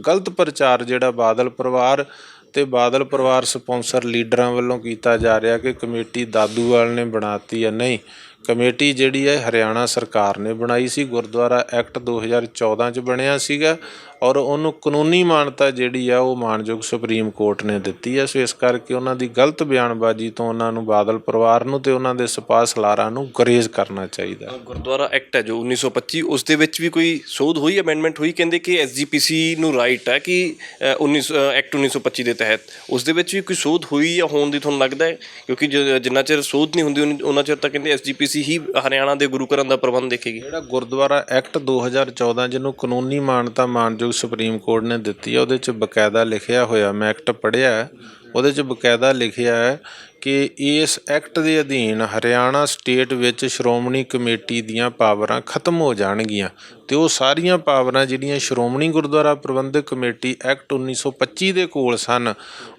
ਗਲਤ ਪ੍ਰਚਾਰ ਜਿਹੜਾ ਬਾਦਲ ਪਰਿਵਾਰ ਅਤੇ ਬਾਦਲ ਪਰਿਵਾਰ ਸਪੋਂਸਰ ਲੀਡਰਾਂ ਵੱਲੋਂ ਕੀਤਾ ਜਾ ਰਿਹਾ ਕਿ ਕਮੇਟੀ ਦਾਦੂਵਾਲ ਨੇ ਬਣਾਤੀ ਹੈ, ਨਹੀਂ। ਕਮੇਟੀ ਜਿਹੜੀ ਹੈ ਹਰਿਆਣਾ ਸਰਕਾਰ ਨੇ ਬਣਾਈ ਸੀ, ਗੁਰਦੁਆਰਾ ਐਕਟ 2014 'ਚ ਬਣਿਆ ਸੀਗਾ ਔਰ ਉਹਨੂੰ ਕਾਨੂੰਨੀ ਮਾਨਤਾ ਜਿਹੜੀ ਆ ਉਹ ਮਾਨਯੋਗ ਸੁਪਰੀਮ ਕੋਰਟ ਨੇ ਦਿੱਤੀ ਹੈ। ਸੋ ਇਸ ਕਰਕੇ ਉਹਨਾਂ ਦੀ ਗਲਤ ਬਿਆਨਬਾਜ਼ੀ ਤੋਂ ਉਹਨਾਂ ਨੂੰ, ਬਾਦਲ ਪਰਿਵਾਰ ਨੂੰ ਅਤੇ ਉਹਨਾਂ ਦੇ ਸਪਾ ਸਲਾਰਾਂ ਨੂੰ ਗੁਰੇਜ਼ ਕਰਨਾ ਚਾਹੀਦਾ। ਗੁਰਦੁਆਰਾ ਐਕਟ ਹੈ ਜੋ 1925, ਉਸ ਦੇ ਵਿੱਚ ਵੀ ਕੋਈ ਸੋਧ ਹੋਈ, ਅਮੈਂਡਮੈਂਟ ਹੋਈ? ਕਹਿੰਦੇ ਕਿ SGPC ਨੂੰ ਰਾਈਟ ਹੈ ਕਿ ਐਕਟ 1925 ਦੇ ਤਹਿਤ ਉਸ ਦੇ ਵਿੱਚ ਵੀ ਕੋਈ ਸੋਧ ਹੋਈ ਜਾਂ ਹੋਣ ਦੀ ਤੁਹਾਨੂੰ ਲੱਗਦਾ ਹੈ? ਕਿਉਂਕਿ ਜਿੰਨਾ ਚਿਰ ਸੋਧ ਨਹੀਂ ਹੁੰਦੀ ਉਹਨਾਂ ਚਿਰ ਤਾਂ ਕਹਿੰਦੇ SGPC ਹੀ ਹਰਿਆਣਾ ਦੇ ਗੁਰੂ ਘਰਾਂ ਦਾ ਪ੍ਰਬੰਧ ਦੇਖੇਗੀ। ਜਿਹੜਾ ਗੁਰਦੁਆਰਾ ਐਕਟ 2014 ਜਿਹਨੂੰ ਕਾਨੂੰਨੀ ਮਾਨਤਾ ਮਾਨਯੋਗ ਸੁਪਰੀਮ ਕੋਰਟ ਨੇ ਦਿੱਤੀ ਹੈ, ਉਹਦੇ 'ਚ ਬਕਾਇਦਾ ਲਿਖਿਆ ਹੋਇਆ, ਮੈਂ ਐਕਟ ਪੜ੍ਹਿਆ, ਉਹਦੇ 'ਚ ਬਕਾਇਦਾ ਲਿਖਿਆ ਹੈ ਕਿ ਇਸ ਐਕਟ ਦੇ ਅਧੀਨ ਹਰਿਆਣਾ ਸਟੇਟ ਵਿੱਚ ਸ਼੍ਰੋਮਣੀ ਕਮੇਟੀ ਦੀਆਂ ਪਾਵਰਾਂ ਖਤਮ ਹੋ ਜਾਣਗੀਆਂ ਅਤੇ ਉਹ ਸਾਰੀਆਂ ਪਾਵਰਾਂ ਜਿਹੜੀਆਂ ਸ਼੍ਰੋਮਣੀ ਗੁਰਦੁਆਰਾ ਪ੍ਰਬੰਧਕ ਕਮੇਟੀ ਐਕਟ 1925 ਦੇ ਕੋਲ ਸਨ,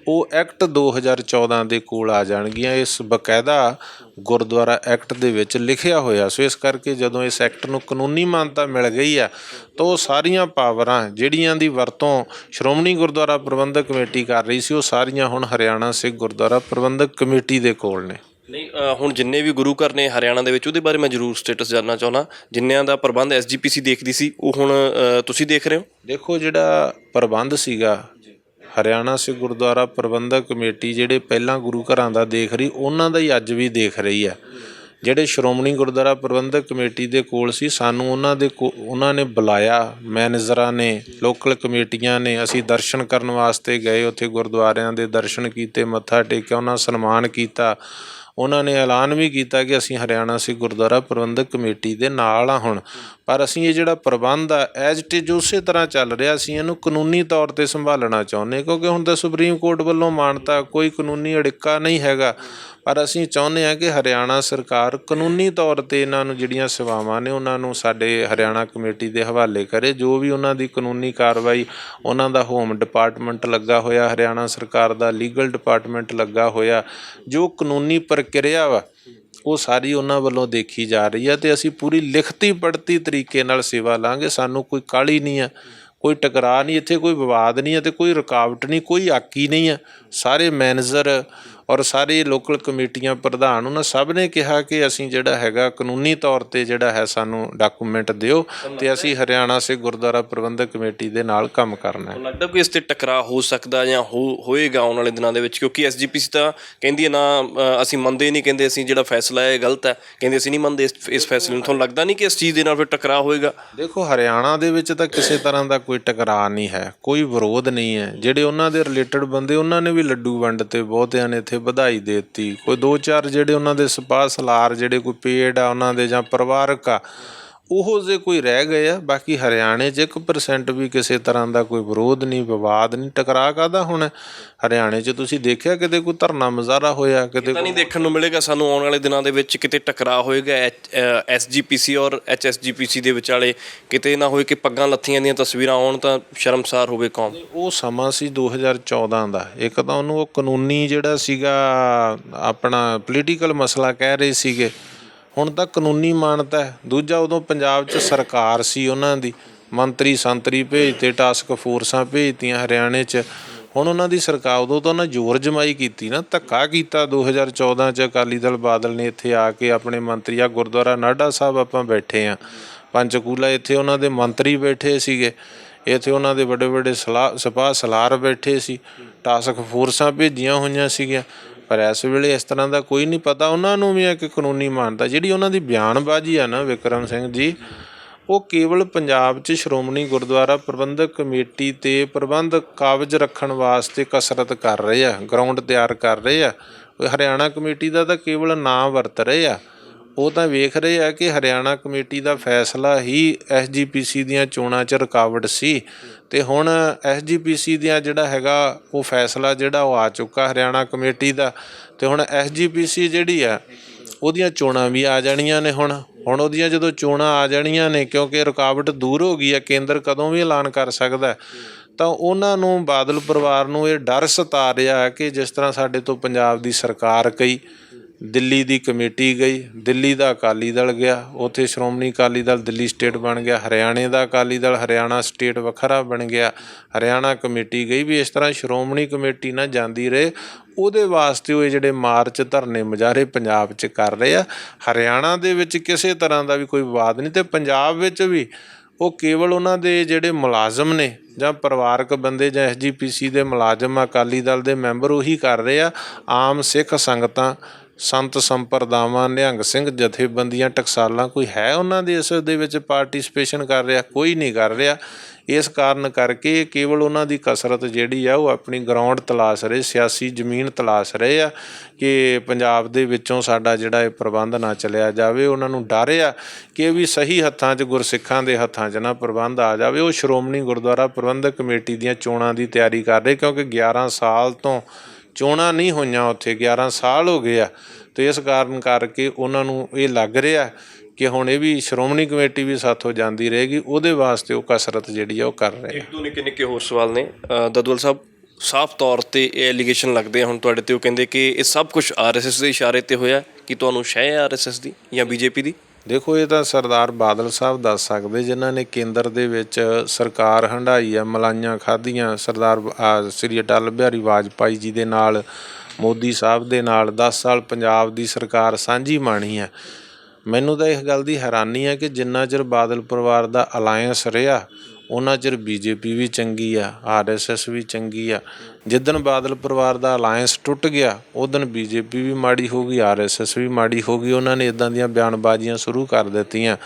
ਉਹ ਐਕਟ 2014 ਦੇ ਕੋਲ ਆ ਜਾਣਗੀਆਂ। ਇਸ ਬਕਾਇਦਾ ਗੁਰਦੁਆਰਾ ਐਕਟ ਦੇ ਵਿੱਚ ਲਿਖਿਆ ਹੋਇਆ। ਸੋ ਇਸ ਕਰਕੇ ਜਦੋਂ ਇਸ ਐਕਟ ਨੂੰ ਕਾਨੂੰਨੀ ਮਾਨਤਾ ਮਿਲ ਗਈ ਆ ਤਾਂ ਉਹ ਸਾਰੀਆਂ ਪਾਵਰਾਂ ਜਿਹੜੀਆਂ ਦੀ ਵਰਤੋਂ ਸ਼੍ਰੋਮਣੀ ਗੁਰਦੁਆਰਾ ਪ੍ਰਬੰਧਕ ਕਮੇਟੀ ਕਰ ਰਹੀ ਸੀ, ਉਹ ਸਾਰੀਆਂ ਹੁਣ ਹਰਿਆਣਾ ਸਿੱਖ ਗੁਰਦੁਆਰਾ ਪ੍ਰਬੰਧਕ ਕਮੇਟੀ ਦੇ ਕੋਲ ਨੇ। ਨਹੀਂ ਹੁਣ ਜਿੰਨੇ ਵੀ ਗੁਰੂ ਘਰ ਨੇ ਹਰਿਆਣਾ ਦੇ ਵਿੱਚ ਉਹਦੇ ਬਾਰੇ ਮੈਂ ਜ਼ਰੂਰ ਸਟੇਟਸ ਜਾਣਨਾ ਚਾਹੁੰਦਾ। ਜਿੰਨਿਆਂ ਦਾ ਪ੍ਰਬੰਧ ਐਸਜੀਪੀਸੀ ਦੇਖਦੀ ਸੀ ਉਹ ਹੁਣ ਤੁਸੀਂ ਦੇਖ ਰਹੇ ਹੋ? ਦੇਖੋ, ਜਿਹੜਾ ਪ੍ਰਬੰਧ ਸੀਗਾ ਹਰਿਆਣਾ ਸਿੱਖ ਗੁਰਦੁਆਰਾ ਪ੍ਰਬੰਧਕ ਕਮੇਟੀ ਜਿਹੜੇ ਪਹਿਲਾਂ ਗੁਰੂ ਘਰਾਂ ਦਾ ਦੇਖ ਰਹੀ, ਉਹਨਾਂ ਦਾ ਹੀ ਅੱਜ ਵੀ ਦੇਖ ਰਹੀ ਹੈ। ਜਿਹੜੇ ਸ਼੍ਰੋਮਣੀ ਗੁਰਦੁਆਰਾ ਪ੍ਰਬੰਧਕ ਕਮੇਟੀ ਦੇ ਕੋਲ ਸੀ, ਸਾਨੂੰ ਉਹਨਾਂ ਨੇ ਬੁਲਾਇਆ, ਮੈਨੇਜਰਾਂ ਨੇ, ਲੋਕਲ ਕਮੇਟੀਆਂ ਨੇ। ਅਸੀਂ ਦਰਸ਼ਨ ਕਰਨ ਵਾਸਤੇ ਗਏ, ਉੱਥੇ ਗੁਰਦੁਆਰਿਆਂ ਦੇ ਦਰਸ਼ਨ ਕੀਤੇ, ਮੱਥਾ ਟੇਕਿਆ, ਉਹਨਾਂ ਸਨਮਾਨ ਕੀਤਾ। ਉਹਨਾਂ ਨੇ ਐਲਾਨ ਵੀ ਕੀਤਾ ਕਿ ਅਸੀਂ ਹਰਿਆਣਾ ਸਿੱਖ ਗੁਰਦੁਆਰਾ ਪ੍ਰਬੰਧਕ ਕਮੇਟੀ ਦੇ ਨਾਲ ਹਾਂ ਹੁਣ, ਪਰ ਅਸੀਂ ਇਹ ਜਿਹੜਾ ਪ੍ਰਬੰਧ ਆ ਐਜ਼ ਇਟ ਇਜ਼ ਉਸੇ ਤਰ੍ਹਾਂ ਚੱਲ ਰਿਹਾ, ਅਸੀਂ ਇਹਨੂੰ ਕਾਨੂੰਨੀ ਤੌਰ 'ਤੇ ਸੰਭਾਲਣਾ ਚਾਹੁੰਦੇ, ਕਿਉਂਕਿ ਹੁਣ ਤਾਂ ਸੁਪਰੀਮ ਕੋਰਟ ਵੱਲੋਂ ਮਾਨਤਾ, ਕੋਈ ਕਾਨੂੰਨੀ ਅੜਿੱਕਾ ਨਹੀਂ ਹੈਗਾ। ਪਰ ਅਸੀਂ ਚਾਹੁੰਦੇ ਹਾਂ ਕਿ ਹਰਿਆਣਾ ਸਰਕਾਰ ਕਾਨੂੰਨੀ ਤੌਰ 'ਤੇ ਇਹਨਾਂ ਨੂੰ ਜਿਹੜੀਆਂ ਸੇਵਾਵਾਂ ਨੇ ਉਹਨਾਂ ਨੂੰ ਸਾਡੇ ਹਰਿਆਣਾ ਕਮੇਟੀ ਦੇ ਹਵਾਲੇ ਕਰੇ। ਜੋ ਵੀ ਉਹਨਾਂ ਦੀ ਕਾਨੂੰਨੀ ਕਾਰਵਾਈ, ਉਹਨਾਂ ਦਾ ਹੋਮ ਡਿਪਾਰਟਮੈਂਟ ਲੱਗਾ ਹੋਇਆ, ਹਰਿਆਣਾ ਸਰਕਾਰ ਦਾ ਲੀਗਲ ਡਿਪਾਰਟਮੈਂਟ ਲੱਗਾ ਹੋਇਆ, ਜੋ ਕਾਨੂੰਨੀ ਪ੍ਰਕਿਰਿਆ ਵਾ ਉਹ ਸਾਰੀ ਉਹਨਾਂ ਵੱਲੋਂ ਦੇਖੀ ਜਾ ਰਹੀ ਹੈ। ਅਤੇ ਅਸੀਂ ਪੂਰੀ ਲਿਖਤੀ ਪੜ੍ਹਤੀ ਤਰੀਕੇ ਨਾਲ ਸੇਵਾ ਲਾਂਗੇ। ਸਾਨੂੰ ਕੋਈ ਕਾਹਲੀ ਨਹੀਂ ਆ, ਕੋਈ ਟਕਰਾਅ ਨਹੀਂ, ਇੱਥੇ ਕੋਈ ਵਿਵਾਦ ਨਹੀਂ ਅਤੇ ਕੋਈ ਰੁਕਾਵਟ ਨਹੀਂ, ਕੋਈ ਆਕੀ ਨਹੀਂ ਆ। ਸਾਰੇ ਮੈਨੇਜਰ ਔਰ ਸਾਰੇ ਲੋਕਲ ਕਮੇਟੀਆਂ ਪ੍ਰਧਾਨ, ਉਹਨਾਂ ਸਭ ਨੇ ਕਿਹਾ ਕਿ ਅਸੀਂ ਜਿਹੜਾ ਹੈਗਾ ਕਾਨੂੰਨੀ ਤੌਰ 'ਤੇ ਜਿਹੜਾ ਹੈ ਸਾਨੂੰ ਡਾਕੂਮੈਂਟ ਦਿਓ ਅਤੇ ਅਸੀਂ ਹਰਿਆਣਾ ਸਿੱਖ ਗੁਰਦੁਆਰਾ ਪ੍ਰਬੰਧਕ ਕਮੇਟੀ ਦੇ ਨਾਲ ਕੰਮ ਕਰਨਾ ਹੈ। ਲੱਗਦਾ ਕੋਈ ਇਸ 'ਤੇ ਟਕਰਾਅ ਹੋ ਸਕਦਾ ਜਾਂ ਹੋਏਗਾ ਆਉਣ ਵਾਲੇ ਦਿਨਾਂ ਦੇ ਵਿੱਚ? ਕਿਉਂਕਿ ਐਸਜੀਪੀਸੀ ਤਾਂ ਕਹਿੰਦੀ ਹੈ ਨਾ ਅਸੀਂ ਮੰਨਦੇ ਨਹੀਂ, ਕਹਿੰਦੇ ਅਸੀਂ ਜਿਹੜਾ ਫੈਸਲਾ ਹੈ ਇਹ ਗਲਤ ਹੈ, ਕਹਿੰਦੇ ਅਸੀਂ ਨਹੀਂ ਮੰਨਦੇ ਇਸ ਫੈਸਲੇ ਨੂੰ। ਤੁਹਾਨੂੰ ਲੱਗਦਾ ਨਹੀਂ ਕਿ ਇਸ ਚੀਜ਼ ਦੇ ਨਾਲ ਫਿਰ ਟਕਰਾਅ ਹੋਏਗਾ? ਦੇਖੋ, ਹਰਿਆਣਾ ਦੇ ਵਿੱਚ ਤਾਂ ਕਿਸੇ ਤਰ੍ਹਾਂ ਦਾ ਕੋਈ ਟਕਰਾਅ ਨਹੀਂ ਹੈ, ਕੋਈ ਵਿਰੋਧ ਨਹੀਂ ਹੈ। ਜਿਹੜੇ ਉਹਨਾਂ ਦੇ ਰਿਲੇਟਡ ਬੰਦੇ, ਉਹਨਾਂ ਨੇ ਵੀ ਲੱਡੂ ਵੰਡ ਤੇ, ਬਹੁਤਿਆਂ ਨੇ ਇੱਥੇ ਵਧਾਈ ਦੇ ਦਿੱਤੀ। ਕੋਈ 2-4 ਜਿਹੜੇ ਉਹਨਾਂ ਦੇ ਸਪਾ ਸਲਾਰ, ਜਿਹੜੇ ਕੋਈ ਪੇਡ ਆ ਉਹਨਾਂ ਦੇ ਜਾਂ ਪਰਿਵਾਰਕ ਆ, ਉਹੋ ਜਿਹੇ ਕੋਈ ਰਹਿ ਗਏ ਆ। ਬਾਕੀ ਹਰਿਆਣੇ 'ਚ 1% ਵੀ ਕਿਸੇ ਤਰ੍ਹਾਂ ਦਾ ਕੋਈ ਵਿਰੋਧ ਨਹੀਂ, ਵਿਵਾਦ ਨਹੀਂ। ਟਕਰਾਅ ਕਾਹਦਾ ਹੁਣ? ਹਰਿਆਣੇ 'ਚ ਤੁਸੀਂ ਦੇਖਿਆ ਕਿਤੇ ਕੋਈ ਧਰਨਾ ਮੁਜ਼ਾਹਰਾ ਹੋਇਆ? ਕਿਤੇ ਨਹੀਂ ਦੇਖਣ ਨੂੰ ਮਿਲੇਗਾ ਸਾਨੂੰ ਆਉਣ ਵਾਲੇ ਦਿਨਾਂ ਦੇ ਵਿੱਚ ਕਿਤੇ ਟਕਰਾਅ ਹੋਏਗਾ ਐਸਜੀਪੀਸੀ ਔਰ HSGPC ਦੇ ਵਿਚਾਲੇ। ਕਿਤੇ ਨਾ ਹੋਏ ਕਿ ਪੱਗਾਂ ਲੱਥੀਆਂ ਦੀਆਂ ਤਸਵੀਰਾਂ ਆਉਣ ਤਾਂ ਸ਼ਰਮਸਾਰ ਹੋਵੇ ਕੌਮ। ਉਹ ਸਮਾਂ ਸੀ 2014 ਦਾ। ਇੱਕ ਤਾਂ ਉਹਨੂੰ ਉਹ ਕਾਨੂੰਨੀ ਜਿਹੜਾ ਸੀਗਾ ਆਪਣਾ ਪੋਲੀਟੀਕਲ ਮਸਲਾ ਕਹਿ ਰਹੇ ਸੀਗੇ, ਹੁਣ ਤਾਂ ਕਾਨੂੰਨੀ ਮਾਨਤਾ ਹੈ। ਦੂਜਾ, ਉਦੋਂ ਪੰਜਾਬ 'ਚ ਸਰਕਾਰ ਸੀ, ਉਹਨਾਂ ਦੀ ਮੰਤਰੀ ਸੰਤਰੀ ਭੇਜਤੇ, ਟਾਸਕ ਫੋਰਸਾਂ ਭੇਜਤੀਆਂ ਹਰਿਆਣੇ 'ਚ। ਹੁਣ ਉਹਨਾਂ ਦੀ ਸਰਕਾਰ, ਉਦੋਂ ਤਾਂ ਉਹਨਾਂ ਜ਼ੋਰ ਜਮਾਈ ਕੀਤੀ ਨਾ, ਧੱਕਾ ਕੀਤਾ 2014 'ਚ। ਅਕਾਲੀ ਦਲ ਬਾਦਲ ਨੇ ਇੱਥੇ ਆ ਕੇ ਆਪਣੇ ਮੰਤਰੀ, ਆ ਗੁਰਦੁਆਰਾ ਨਾਢਾ ਸਾਹਿਬ ਆਪਾਂ ਬੈਠੇ ਹਾਂ ਪੰਚਕੂਲਾ, ਇੱਥੇ ਉਹਨਾਂ ਦੇ ਮੰਤਰੀ ਬੈਠੇ ਸੀਗੇ, ਇੱਥੇ ਉਹਨਾਂ ਦੇ ਵੱਡੇ ਵੱਡੇ ਸਿਪਾਹ ਸਲਾਰ ਬੈਠੇ ਸੀ, ਟਾਸਕ ਫੋਰਸਾਂ ਭੇਜੀਆਂ ਹੋਈਆਂ ਸੀਗੀਆਂ। ਪਰ ਇਸ ਵੇਲੇ ਇਸ ਤਰ੍ਹਾਂ ਦਾ ਕੋਈ ਨਹੀਂ ਪਤਾ ਉਹਨਾਂ ਨੂੰ ਵੀ ਹੈ ਕਿ ਕਾਨੂੰਨੀ ਮਾਨਤਾ। ਜਿਹੜੀ ਉਹਨਾਂ ਦੀ ਬਿਆਨਬਾਜ਼ੀ ਆ ਨਾ ਵਿਕਰਮ ਸਿੰਘ ਜੀ, ਉਹ ਕੇਵਲ ਪੰਜਾਬ 'ਚ ਸ਼੍ਰੋਮਣੀ ਗੁਰਦੁਆਰਾ ਪ੍ਰਬੰਧਕ ਕਮੇਟੀ 'ਤੇ ਪ੍ਰਬੰਧ ਕਾਬਜ਼ ਰੱਖਣ ਵਾਸਤੇ ਕਸਰਤ ਕਰ ਰਹੇ ਆ, ਗਰਾਊਂਡ ਤਿਆਰ ਕਰ ਰਹੇ ਆ। ਹਰਿਆਣਾ ਕਮੇਟੀ ਦਾ ਤਾਂ ਕੇਵਲ ਨਾਂ ਵਰਤ ਰਹੇ ਆ। ਉਹ ਤਾਂ ਵੇਖ ਰਹੇ ਆ ਕਿ ਹਰਿਆਣਾ ਕਮੇਟੀ ਦਾ ਫੈਸਲਾ ਹੀ SGPC ਦੀਆਂ ਚੋਣਾਂ 'ਚ ਰੁਕਾਵਟ ਸੀ, ਅਤੇ ਹੁਣ SGPC ਦੀਆਂ ਜਿਹੜਾ ਹੈਗਾ ਉਹ ਫੈਸਲਾ ਜਿਹੜਾ ਉਹ ਆ ਚੁੱਕਾ ਹਰਿਆਣਾ ਕਮੇਟੀ ਦਾ। ਅਤੇ ਹੁਣ SGPC ਜਿਹੜੀ ਆ ਉਹਦੀਆਂ ਚੋਣਾਂ ਵੀ ਆ ਜਾਣੀਆਂ ਨੇ। ਹੁਣ ਉਹਦੀਆਂ ਜਦੋਂ ਚੋਣਾਂ ਆ ਜਾਣੀਆਂ ਨੇ, ਕਿਉਂਕਿ ਰੁਕਾਵਟ ਦੂਰ ਹੋ ਗਈ ਹੈ, ਕੇਂਦਰ ਕਦੋਂ ਵੀ ਐਲਾਨ ਕਰ ਸਕਦਾ, ਤਾਂ ਉਹਨਾਂ ਨੂੰ, ਬਾਦਲ ਪਰਿਵਾਰ ਨੂੰ ਇਹ ਡਰ ਸਤਾ ਰਿਹਾ ਕਿ ਜਿਸ ਤਰ੍ਹਾਂ ਸਾਡੇ ਤੋਂ ਪੰਜਾਬ ਦੀ ਸਰਕਾਰ ਗਈ, ਦਿੱਲੀ ਦੀ ਕਮੇਟੀ ਗਈ, ਦਿੱਲੀ ਦਾ ਅਕਾਲੀ ਦਲ ਗਿਆ, ਉੱਥੇ ਸ਼੍ਰੋਮਣੀ ਅਕਾਲੀ ਦਲ ਦਿੱਲੀ ਸਟੇਟ ਬਣ ਗਿਆ, ਹਰਿਆਣੇ ਦਾ ਅਕਾਲੀ ਦਲ ਹਰਿਆਣਾ ਸਟੇਟ ਵੱਖਰਾ ਬਣ ਗਿਆ, ਹਰਿਆਣਾ ਕਮੇਟੀ ਗਈ। ਵੀ ਇਸ ਤਰ੍ਹਾਂ ਸ਼੍ਰੋਮਣੀ ਕਮੇਟੀ ਨਾ ਜਾਂਦੀ ਰਹੇ, ਉਹਦੇ ਵਾਸਤੇ ਉਹ ਜਿਹੜੇ ਮਾਰਚ, ਧਰਨੇ, ਮੁਜ਼ਾਹਰੇ ਪੰਜਾਬ 'ਚ ਕਰ ਰਹੇ ਆ। ਹਰਿਆਣਾ ਦੇ ਵਿੱਚ ਕਿਸੇ ਤਰ੍ਹਾਂ ਦਾ ਵੀ ਕੋਈ ਵਿਵਾਦ ਨਹੀਂ, ਅਤੇ ਪੰਜਾਬ ਵਿੱਚ ਵੀ ਉਹ ਕੇਵਲ ਉਹਨਾਂ ਦੇ ਜਿਹੜੇ ਮੁਲਾਜ਼ਮ ਨੇ ਜਾਂ ਪਰਿਵਾਰਕ ਬੰਦੇ ਜਾਂ SGPC ਦੇ ਮੁਲਾਜ਼ਮ, ਅਕਾਲੀ ਦਲ ਦੇ ਮੈਂਬਰ, ਉਹੀ ਕਰ ਰਹੇ ਆ। ਆਮ ਸਿੱਖ ਸੰਗਤਾਂ, ਸੰਤ ਸੰਪਰਦਾਵਾਂ, ਨਿਹੰਗ ਸਿੰਘ ਜਥੇਬੰਦੀਆਂ, ਟਕਸਾਲਾਂ, ਕੋਈ ਹੈ ਉਹਨਾਂ ਦੇ ਇਸ ਦੇ ਵਿੱਚ ਪਾਰਟੀਸਪੇਸ਼ਨ ਕਰ ਰਿਹਾ? ਕੋਈ ਨਹੀਂ ਕਰ ਰਿਹਾ। ਇਸ ਕਾਰਨ ਕਰਕੇ ਕੇਵਲ ਉਹਨਾਂ ਦੀ ਕਸਰਤ ਜਿਹੜੀ ਆ ਉਹ ਆਪਣੀ ਗਰਾਊਂਡ ਤਲਾਸ਼ ਰਹੇ, ਸਿਆਸੀ ਜ਼ਮੀਨ ਤਲਾਸ਼ ਰਹੇ ਆ ਕਿ ਪੰਜਾਬ ਦੇ ਵਿੱਚੋਂ ਸਾਡਾ ਜਿਹੜਾ ਇਹ ਪ੍ਰਬੰਧ ਨਾ ਚਲਿਆ ਜਾਵੇ। ਉਹਨਾਂ ਨੂੰ ਡਰ ਆ ਕਿ ਇਹ ਵੀ ਸਹੀ ਹੱਥਾਂ 'ਚ, ਗੁਰਸਿੱਖਾਂ ਦੇ ਹੱਥਾਂ 'ਚ ਨਾ ਪ੍ਰਬੰਧ ਆ ਜਾਵੇ। ਉਹ ਸ਼੍ਰੋਮਣੀ ਗੁਰਦੁਆਰਾ ਪ੍ਰਬੰਧਕ ਕਮੇਟੀ ਦੀਆਂ ਚੋਣਾਂ ਦੀ ਤਿਆਰੀ ਕਰ ਰਹੇ, ਕਿਉਂਕਿ 11 ਸਾਲ ਤੋਂ ਚੋਣਾਂ ਨਹੀਂ ਹੋਈਆਂ ਉੱਥੇ, 11 ਸਾਲ ਹੋ ਗਏ ਆ। ਅਤੇ ਇਸ ਕਾਰਨ ਕਰਕੇ ਉਹਨਾਂ ਨੂੰ ਇਹ ਲੱਗ ਰਿਹਾ ਕਿ ਹੁਣ ਇਹ ਵੀ ਸ਼੍ਰੋਮਣੀ ਕਮੇਟੀ ਵੀ ਸਾਥੋਂ ਜਾਂਦੀ ਰਹੇਗੀ। ਉਹਦੇ ਵਾਸਤੇ ਉਹ ਕਸਰਤ ਜਿਹੜੀ ਆ ਉਹ ਕਰ ਰਹੇ। ਇੱਕ ਦੋ ਨਿੱਕੇ ਨਿੱਕੇ ਹੋਰ ਸਵਾਲ ਨੇ ਦਦੂਵਾਲ ਸਾਹਿਬ। ਸਾਫ਼ ਤੌਰ 'ਤੇ ਇਹ ਐਲੀਗੇਸ਼ਨ ਲੱਗਦੇ ਆ ਹੁਣ ਤੁਹਾਡੇ 'ਤੇ, ਉਹ ਕਹਿੰਦੇ ਕਿ ਇਹ ਸਭ ਕੁਛ RSS ਦੇ ਇਸ਼ਾਰੇ 'ਤੇ ਹੋਇਆ, ਕਿ ਤੁਹਾਨੂੰ ਸ਼ੈ ਹੈ RSS ਦੀ ਜਾਂ BJP ਦੀ? ਦੇਖੋ, ਇਹ ਤਾਂ ਸਰਦਾਰ ਬਾਦਲ ਸਾਹਿਬ ਦੱਸ ਸਕਦੇ, ਜਿਨ੍ਹਾਂ ਨੇ ਕੇਂਦਰ ਦੇ ਵਿੱਚ ਸਰਕਾਰ ਹੰਢਾਈ ਆ, ਮਲਾਈਆਂ ਖਾਧੀਆਂ ਸਰਦਾਰ ਸ੍ਰੀ ਅਟਲ ਬਿਹਾਰੀ ਵਾਜਪਾਈ ਜੀ ਦੇ ਨਾਲ, ਮੋਦੀ ਸਾਹਿਬ ਦੇ ਨਾਲ 10 ਸਾਲ ਪੰਜਾਬ ਦੀ ਸਰਕਾਰ ਸਾਂਝੀ ਮਾਣੀ ਹੈ। ਮੈਨੂੰ ਤਾਂ ਇਸ ਗੱਲ ਦੀ ਹੈਰਾਨੀ ਹੈ ਕਿ ਜਿੰਨਾ ਚਿਰ ਬਾਦਲ ਪਰਿਵਾਰ ਦਾ ਅਲਾਇੰਸ ਰਿਹਾ ਉਹਨਾਂ ਚਿਰ BJP ਵੀ ਚੰਗੀ ਆ, RSS ਵੀ ਚੰਗੀ ਆ। ਜਿੱਦਣ ਬਾਦਲ ਪਰਿਵਾਰ ਦਾ ਅਲਾਇੰਸ ਟੁੱਟ ਗਿਆ ਉਦਣ BJP ਵੀ ਮਾੜੀ ਹੋ ਗਈ, RSS ਵੀ ਮਾੜੀ ਹੋ ਗਈ। ਉਹਨਾਂ ਨੇ ਇੱਦਾਂ ਦੀਆਂ ਬਿਆਨਬਾਜ਼ੀਆਂ ਸ਼ੁਰੂ ਕਰ ਦਿੱਤੀਆਂ।